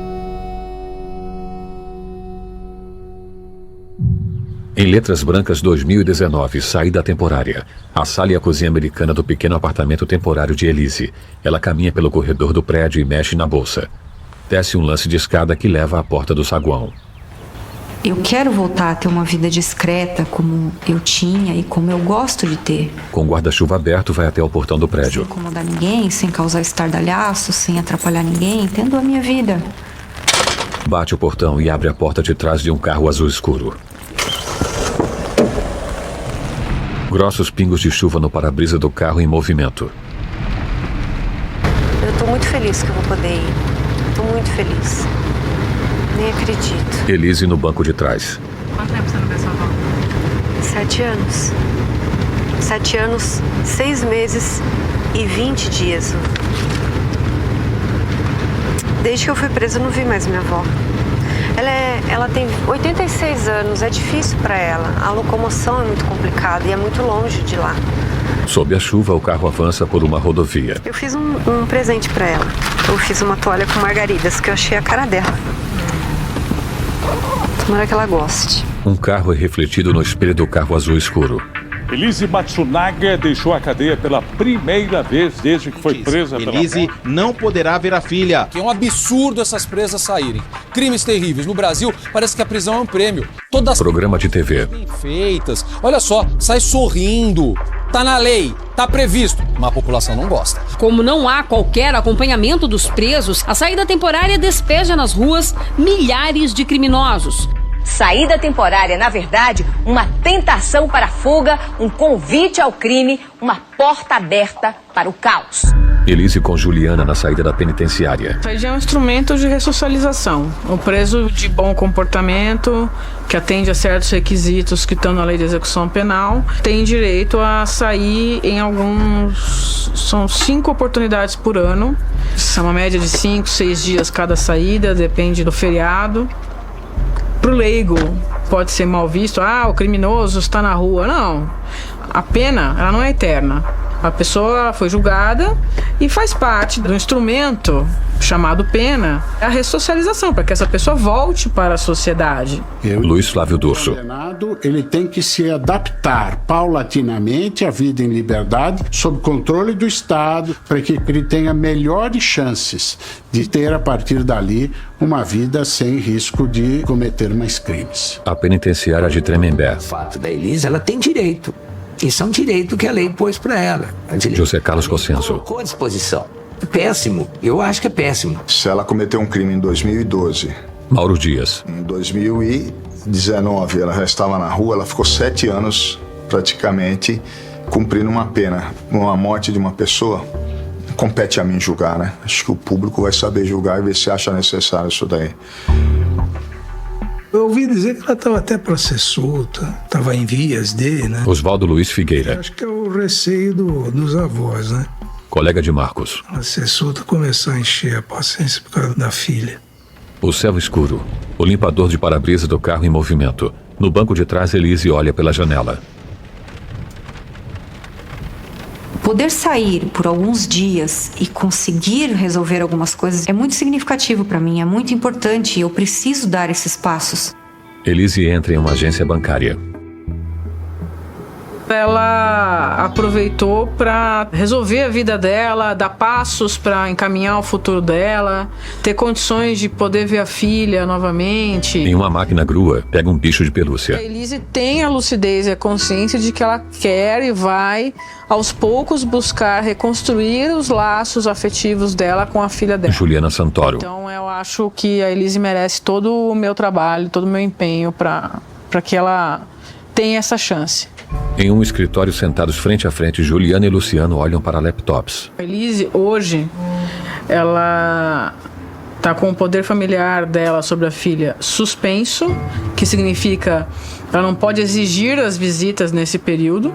Em letras brancas 2019, saída temporária. A sala e a cozinha americana do pequeno apartamento temporário de Elise. Ela caminha pelo corredor do prédio e mexe na bolsa. Desce um lance de escada que leva à porta do saguão. Eu quero voltar a ter uma vida discreta como eu tinha e como eu gosto de ter. Com o guarda-chuva aberto, vai até o portão do prédio. Sem incomodar ninguém, sem causar estardalhaço, sem atrapalhar ninguém, tendo a minha vida. Bate o portão e abre a porta de trás de um carro azul escuro. Grossos pingos de chuva no para-brisa do carro em movimento. Eu tô muito feliz que eu vou poder ir. Tô muito feliz. Nem acredito. Elise no banco de trás. Quanto tempo você não vê sua avó? 7 anos. 7 anos, 6 meses e 20 dias. Desde que eu fui presa, eu não vi mais minha avó. Ela tem 86 anos, é difícil para ela. A locomoção é muito complicada e é muito longe de lá. Sob a chuva, o carro avança por uma rodovia. Eu fiz um presente para ela. Eu fiz uma toalha com margaridas, que eu achei a cara dela. Tomara que ela goste. Um carro é refletido no espelho do carro azul escuro. Elise Matsunaga deixou a cadeia pela primeira vez desde que foi presa pela Elise não poderá ver a filha. Que é um absurdo essas presas saírem. Crimes terríveis. No Brasil, parece que a prisão é um prêmio. Todas Programa de TV. bem feitas. Olha só, sai sorrindo. Tá na lei, tá previsto, mas a população não gosta. Como não há qualquer acompanhamento dos presos, a saída temporária despeja nas ruas milhares de criminosos. Saída temporária, na verdade, uma tentação para a fuga, um convite ao crime, uma porta aberta para o caos. Elise com Juliana na saída da penitenciária. Isso aí já é um instrumento de ressocialização. O preso de bom comportamento, que atende a certos requisitos que estão na lei de execução penal, tem direito a sair em alguns... São 5 oportunidades por ano. Isso é uma média de 5, 6 dias cada saída, depende do feriado. Pro leigo pode ser mal visto, o criminoso está na rua. Não, a pena ela não é eterna. A pessoa foi julgada e faz parte do instrumento chamado pena, a ressocialização, para que essa pessoa volte para a sociedade. Luiz Flávio Durso. O condenado, ele tem que se adaptar paulatinamente à vida em liberdade, sob controle do Estado, para que ele tenha melhores chances de ter, a partir dali, uma vida sem risco de cometer mais crimes. A penitenciária de Tremembé. O fato da Elise, ela tem direito. Isso é um direito que a lei pôs para ela. José Carlos Cossenso. Colocou à disposição. Péssimo. Eu acho que é péssimo. Se ela cometeu um crime em 2012... Mauro Dias. Em 2019, ela já estava na rua, ela ficou 7 anos, praticamente, cumprindo uma pena. Uma morte de uma pessoa, compete a mim julgar, né? Acho que o público vai saber julgar e ver se acha necessário isso daí. Eu ouvi dizer que ela estava até para ser solta, estava em vias de, né? Oswaldo Luiz Figueira. Acho que é o receio dos avós, né? Colega de Marcos. Ela ser solta, começar a encher a paciência por causa da filha. O céu escuro. O limpador de para-brisa do carro em movimento. No banco de trás, Elise olha pela janela. Poder sair por alguns dias e conseguir resolver algumas coisas é muito significativo para mim, é muito importante e eu preciso dar esses passos. Elise entra em uma agência bancária. Ela aproveitou para resolver a vida dela, dar passos para encaminhar o futuro dela, ter condições de poder ver a filha novamente. Em uma máquina grua, pega um bicho de pelúcia. A Elise tem a lucidez e a consciência de que ela quer e vai, aos poucos, buscar reconstruir os laços afetivos dela com a filha dela. Juliana Santoro. Então eu acho que a Elise merece todo o meu trabalho, todo o meu empenho para que ela tenha essa chance. Em um escritório, sentados frente a frente, Juliana e Luciano olham para laptops. A Elise, hoje, ela está com o poder familiar dela sobre a filha suspenso, que significa ela não pode exigir as visitas nesse período.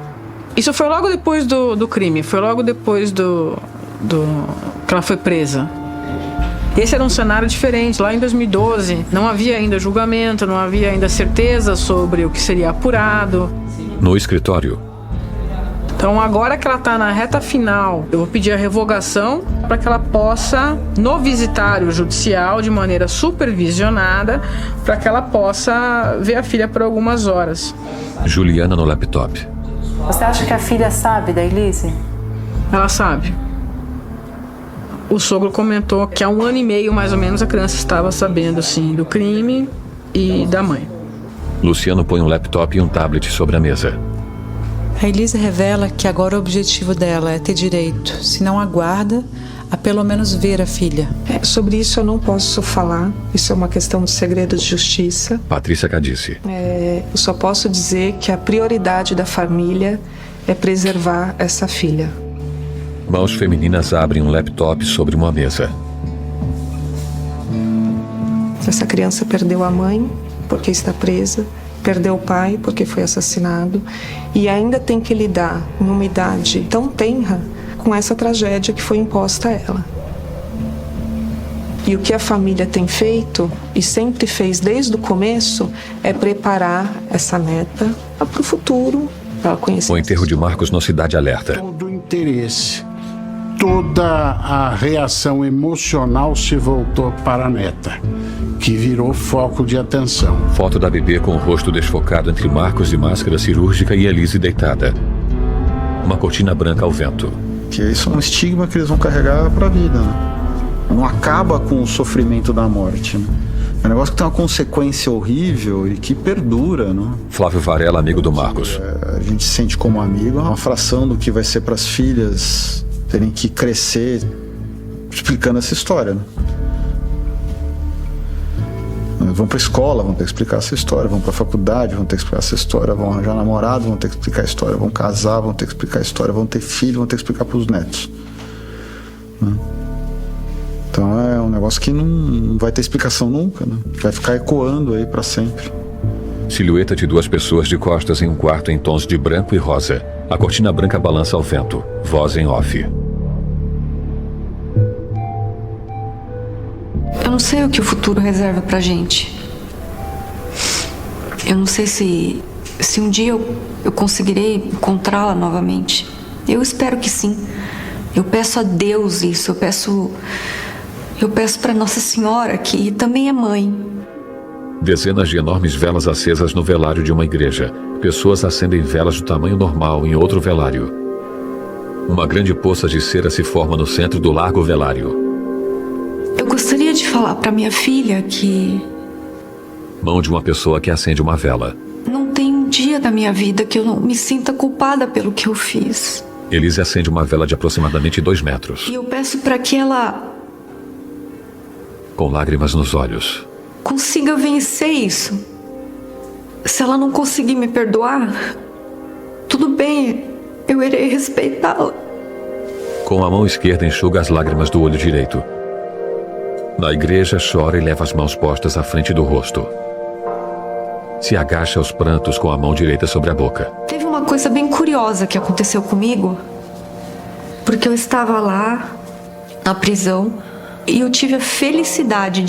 Isso foi logo depois do crime, foi logo depois que ela foi presa. Esse era um cenário diferente. Lá em 2012, não havia ainda julgamento, não havia ainda certeza sobre o que seria apurado. No escritório. Então, agora que ela está na reta final, eu vou pedir a revogação para que ela possa, no visitário judicial, de maneira supervisionada, para que ela possa ver a filha por algumas horas. Juliana no laptop. Você acha que a filha sabe da Elise? Ela sabe. O sogro comentou que há 1 ano e meio, mais ou menos, a criança estava sabendo, sim, do crime e da mãe. Luciano põe um laptop e um tablet sobre a mesa. A Elise revela que agora o objetivo dela é ter direito, se não aguarda, a pelo menos ver a filha. Sobre isso eu não posso falar, isso é uma questão de segredo de justiça. Patrícia Cadice. Eu só posso dizer que a prioridade da família é preservar essa filha. Mãos femininas abrem um laptop sobre uma mesa. Essa criança perdeu a mãe porque está presa, perdeu o pai porque foi assassinado e ainda tem que lidar numa idade tão tenra com essa tragédia que foi imposta a ela. E o que a família tem feito, e sempre fez desde o começo, é preparar essa neta para o futuro, para ela conhecer. O enterro de Marcos na Cidade Alerta. Todo o interesse, toda a reação emocional se voltou para a neta, que virou foco de atenção. Foto da bebê com o rosto desfocado entre Marcos de máscara cirúrgica e Elise deitada. Uma cortina branca ao vento. Que isso é um estigma que eles vão carregar para a vida, né? Não acaba com o sofrimento da morte, né? É um negócio que tem uma consequência horrível e que perdura, né? Flávio Varela, amigo do Marcos. A gente se sente como amigo, é uma fração do que vai ser para as filhas terem que crescer explicando essa história, né? Vão para a escola, vão ter que explicar essa história, vão para a faculdade, vão ter que explicar essa história, vão arranjar namorado, vão ter que explicar a história, vão casar, vão ter que explicar a história, vão ter filho, vão ter que explicar para os netos, né? Então é um negócio que não vai ter explicação nunca, né? Vai ficar ecoando aí para sempre. Silhueta de duas pessoas de costas em um quarto em tons de branco e rosa. A cortina branca balança ao vento. Voz em off. Eu não sei o que o futuro reserva pra gente. Eu não sei se um dia eu conseguirei encontrá-la novamente. Eu espero que sim. Eu peço a Deus isso. Eu peço para Nossa Senhora, que também é mãe. Dezenas de enormes velas acesas no velário de uma igreja. Pessoas acendem velas do tamanho normal em outro velário. Uma grande poça de cera se forma no centro do largo velário. Eu gostaria de falar para minha filha que Mão de uma pessoa que acende uma vela. não tem um dia da minha vida que eu não me sinta culpada pelo que eu fiz. Elise acende uma vela de aproximadamente 2 metros. E eu peço para que ela Com lágrimas nos olhos. consiga vencer isso. Se ela não conseguir me perdoar, tudo bem, eu irei respeitá-la. Com a mão esquerda enxuga as lágrimas do olho direito. Na igreja chora e leva as mãos postas à frente do rosto. Se agacha aos prantos com a mão direita sobre a boca. Teve uma coisa bem curiosa que aconteceu comigo, porque eu estava lá na prisão e eu tive a felicidade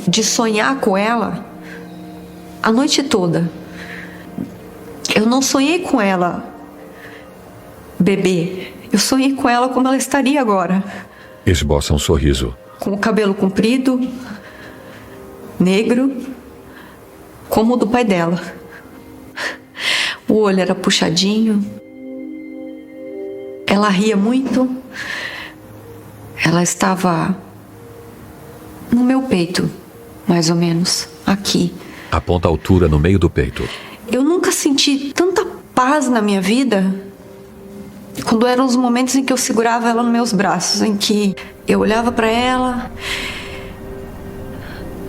de sonhar com ela a noite toda. Eu não sonhei com ela bebê, eu sonhei com ela como ela estaria agora. Esboça um sorriso. Com o cabelo comprido, negro, como o do pai dela. O olho era puxadinho. Ela ria muito. Ela estava no meu peito, mais ou menos, aqui. Aponta a altura no meio do peito. Eu nunca senti tanta paz na minha vida quando eram os momentos em que eu segurava ela nos meus braços, em que eu olhava para ela.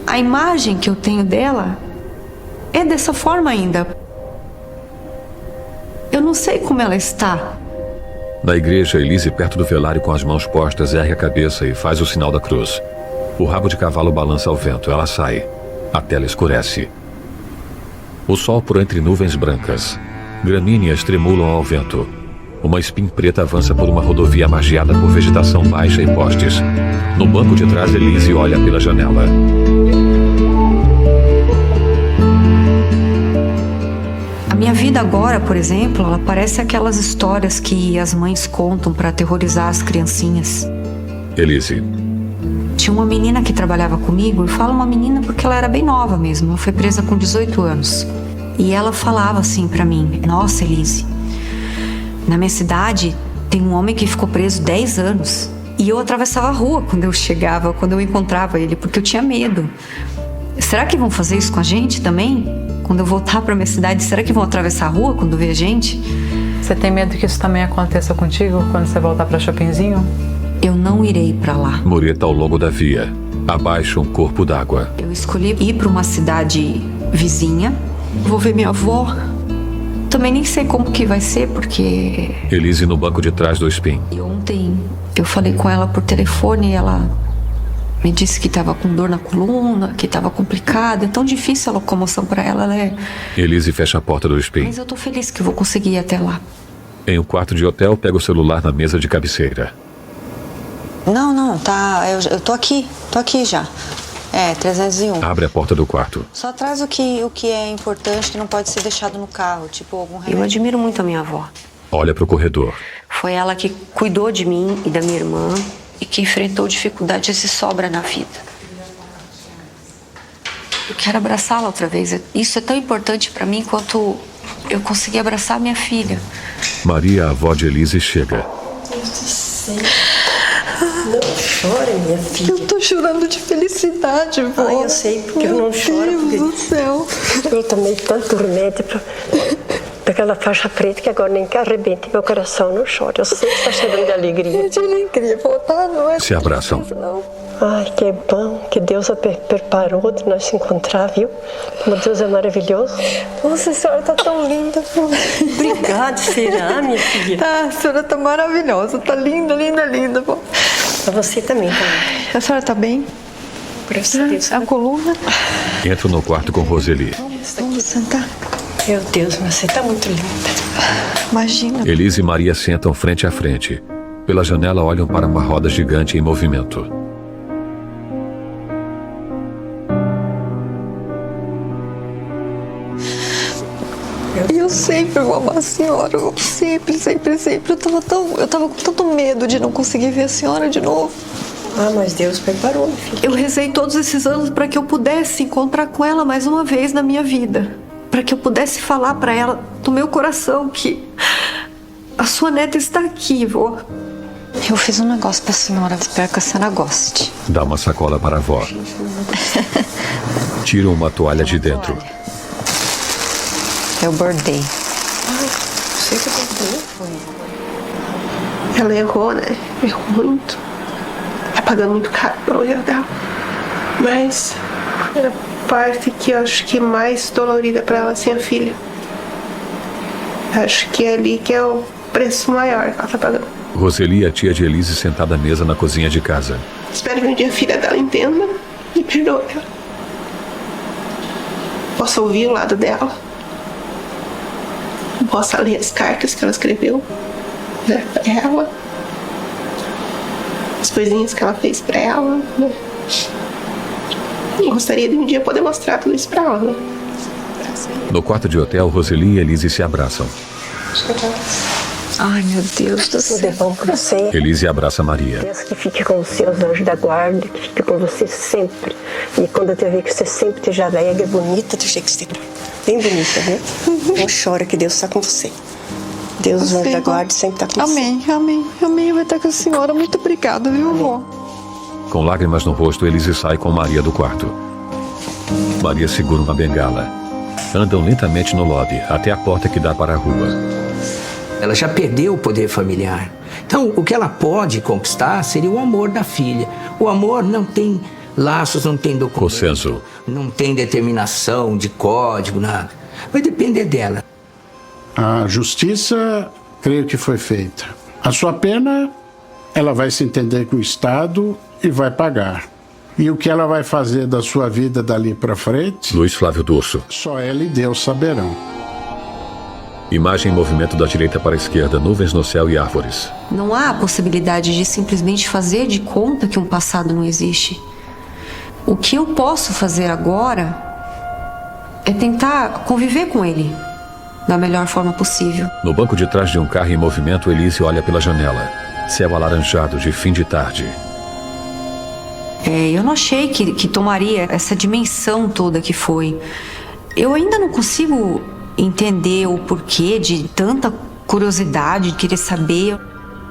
A imagem que eu tenho dela é dessa forma ainda. Eu não sei como ela está. Na igreja, Elise, perto do velário com as mãos postas, ergue a cabeça e faz o sinal da cruz. O rabo de cavalo balança ao vento. Ela sai. A tela escurece. O sol por entre nuvens brancas. Gramíneas tremulam ao vento. Uma spin preta avança por uma rodovia margeada por vegetação baixa e postes. No banco de trás, Elise olha pela janela. A minha vida agora, por exemplo, ela parece aquelas histórias que as mães contam para aterrorizar as criancinhas. Elise. Tinha uma menina que trabalhava comigo, eu falo uma menina porque ela era bem nova mesmo, ela foi presa com 18 anos. E ela falava assim pra mim: nossa, Elise, na minha cidade tem um homem que ficou preso 10 anos. E eu atravessava a rua quando eu chegava, quando eu encontrava ele, porque eu tinha medo. Será que vão fazer isso com a gente também? Quando eu voltar pra minha cidade, será que vão atravessar a rua quando ver a gente? Você tem medo que isso também aconteça contigo quando você voltar pra Chopinzinho? Eu não irei pra lá. Mureta ao longo da via. Abaixo um corpo d'água. Eu escolhi ir pra uma cidade vizinha. Vou ver minha avó. Também nem sei como que vai ser, porque... Elise no banco de trás do spin. E ontem eu falei com ela por telefone e ela me disse que estava com dor na coluna, que estava complicada. É tão difícil a locomoção para ela, Elise fecha a porta do spin. Mas eu tô feliz que eu vou conseguir ir até lá. Em um quarto de hotel, pega o celular na mesa de cabeceira. Não, tá. Eu tô aqui. Tô aqui já. 301. Abre a porta do quarto. Só traz o que é importante, que não pode ser deixado no carro, tipo algum remédio. Eu admiro muito a minha avó. Olha pro corredor. Foi ela que cuidou de mim e da minha irmã e que enfrentou dificuldades e sobra na vida. Eu quero abraçá-la outra vez. Isso é tão importante para mim quanto eu conseguir abraçar minha filha. Maria, a avó de Elise, chega. Deus do céu. Não chore, minha filha. Eu tô chorando de felicidade, vó. Ai, eu sei, porque eu não choro. Meu Deus do céu. Eu tomei tanto remédio daquela faixa preta que agora nem que arrebente meu coração, não chora. Eu sei que está chegando de alegria. De alegria, voltar, não é? Se abraçam. Ai, que bom que Deus a preparou de nós se encontrar, viu? Como Deus é maravilhoso. Nossa, a senhora tá tão linda. Obrigada, será, minha filha? Tá, a senhora tá maravilhosa, tá linda, linda, linda. Você também tá linda. A senhora tá bem? Graças a Deus. A coluna? Entro no quarto com Roseli. Vamos sentar. Meu Deus, mas você tá muito linda. Imagina. Elise e Maria sentam frente a frente. Pela janela olham para uma roda gigante em movimento. Eu sempre vou amar a senhora. Sempre, sempre, sempre. Eu tava com tanto medo de não conseguir ver a senhora de novo. Ah, mas Deus preparou, minha filha. Eu rezei todos esses anos para que eu pudesse encontrar com ela mais uma vez na minha vida. Para que eu pudesse falar para ela do meu coração que a sua neta está aqui, vô. Eu fiz um negócio pra senhora, espero que a senhora goste. Dá uma sacola para a avó. Tira uma toalha de dentro. Eu bordei. Sei que eu bordei. Ela errou, né? Errou muito. Tá pagando muito caro pelo erro dela. Mas é a parte que eu acho que é mais dolorida pra ela sem a filha. Acho que é ali que é o preço maior que ela tá pagando. Roseli e a tia de Elise sentada à mesa na cozinha de casa. Espero que um dia a filha dela entenda e perdoe ela. Posso ouvir o lado dela. Posso ler as cartas que ela escreveu, né, pra ela. As coisinhas que ela fez pra ela, né. Eu gostaria de um dia poder mostrar tudo isso pra ela, né. No quarto de hotel, Roseli e Elise se abraçam. Ai, meu Deus do céu. Tudo é bom pra você. Elise abraça Maria. Deus que fique com os seus anjos da guarda, que fique com você sempre. E quando eu te ver que você sempre esteja alegre, bonita, do jeito que você tá. Bem bonita, né? Não chora que Deus está com você. Deus, os anjos da guarda, sempre está com você. Amém, amém, amém. Vai estar com a senhora. Muito obrigada, viu, vó? Com lágrimas no rosto, Elise sai com Maria do quarto. Maria segura uma bengala. Andam lentamente no lobby, até a porta que dá para a rua. Ela já perdeu o poder familiar. Então, o que ela pode conquistar seria o amor da filha. O amor não tem laços, não tem documento, Consenso. Não tem determinação de código, nada. Vai depender dela. A justiça, creio que foi feita. A sua pena, ela vai se entender com o Estado e vai pagar. E o que ela vai fazer da sua vida dali para frente? Luiz Flávio Durso. Só ela e Deus saberão. Imagem em movimento da direita para a esquerda, nuvens no céu e árvores. Não há a possibilidade de simplesmente fazer de conta que um passado não existe. O que eu posso fazer agora é tentar conviver com ele da melhor forma possível. No banco de trás de um carro em movimento, Elise olha pela janela. Céu alaranjado de fim de tarde. Eu não achei que tomaria essa dimensão toda que foi. Eu ainda não consigo entender o porquê de tanta curiosidade, de querer saber.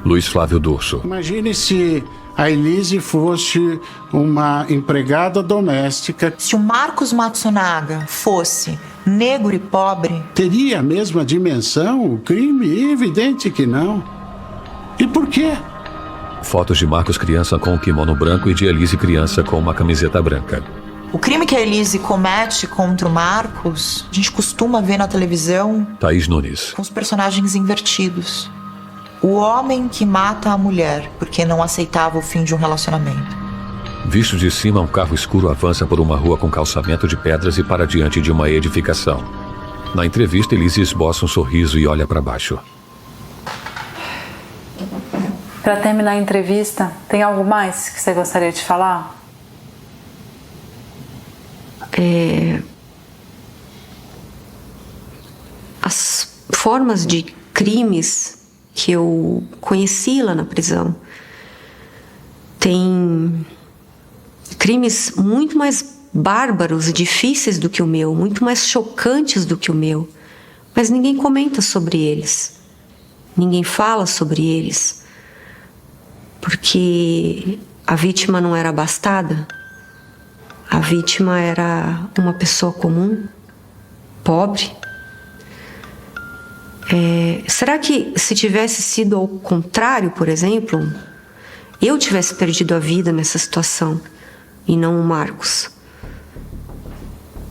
Luiz Flávio Durso. Imagine se a Elise fosse uma empregada doméstica. Se o Marcos Matsunaga fosse negro e pobre, teria a mesma dimensão o crime? Evidente que não. E por quê? Fotos de Marcos criança com um kimono branco e de Elise criança com uma camiseta branca. O crime que a Elise comete contra o Marcos, a gente costuma ver na televisão Thaís Nunes. com os personagens invertidos. O homem que mata a mulher porque não aceitava o fim de um relacionamento. Visto de cima, um carro escuro avança por uma rua com calçamento de pedras e para diante de uma edificação. Na entrevista, Elise esboça um sorriso e olha para baixo. Para terminar a entrevista, tem algo mais que você gostaria de falar? as formas de crimes que eu conheci lá na prisão. Tem crimes muito mais bárbaros e difíceis do que o meu, muito mais chocantes do que o meu, mas ninguém comenta sobre eles, ninguém fala sobre eles, porque a vítima não era abastada, a vítima era uma pessoa comum, pobre. Será que se tivesse sido ao contrário, por exemplo, eu tivesse perdido a vida nessa situação e não o Marcos,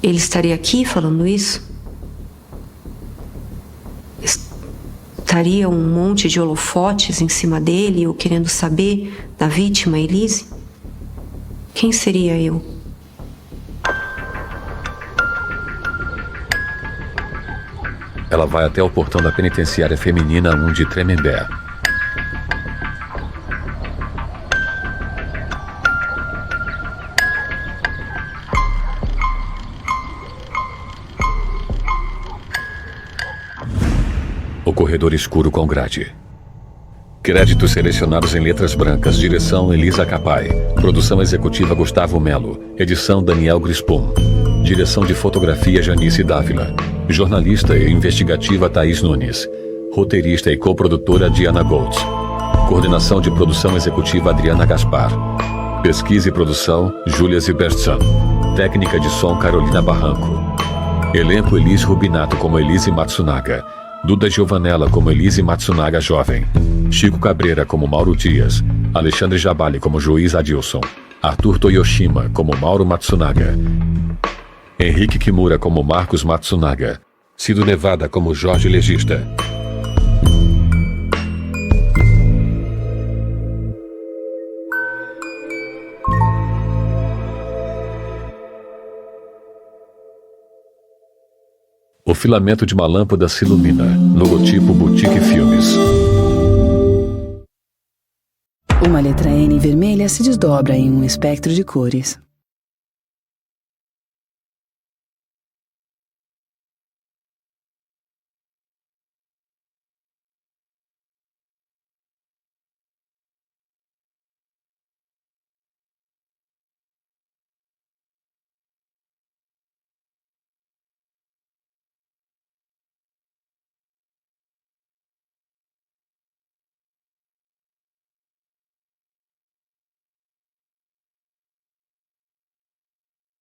ele estaria aqui falando isso? Estaria um monte de holofotes em cima dele, ou querendo saber da vítima, Elise? Quem seria eu? Ela vai até o portão da penitenciária feminina 1 de Tremembé. O corredor escuro com grade. Créditos selecionados em letras brancas. Direção Elisa Capai. Produção executiva Gustavo Melo. Edição Daniel Grispum. Direção de fotografia Janice Dávila. Jornalista e investigativa Thaís Nunes. Roteirista e coprodutora Diana Goltz. Coordenação de produção executiva Adriana Gaspar. Pesquisa e produção Júlia Zibertson. Técnica de som Carolina Barranco. Elenco Elis Rubinato como Elise Matsunaga. Duda Giovanella como Elise Matsunaga Jovem. Chico Cabreira como Mauro Dias. Alexandre Jabali como Juiz Adilson. Arthur Toyoshima como Mauro Matsunaga. Henrique Kimura como Marcos Matsunaga. Cido Nevada como Jorge Legista. O filamento de uma lâmpada se ilumina. Logotipo Boutique Filmes. Uma letra N vermelha se desdobra em um espectro de cores.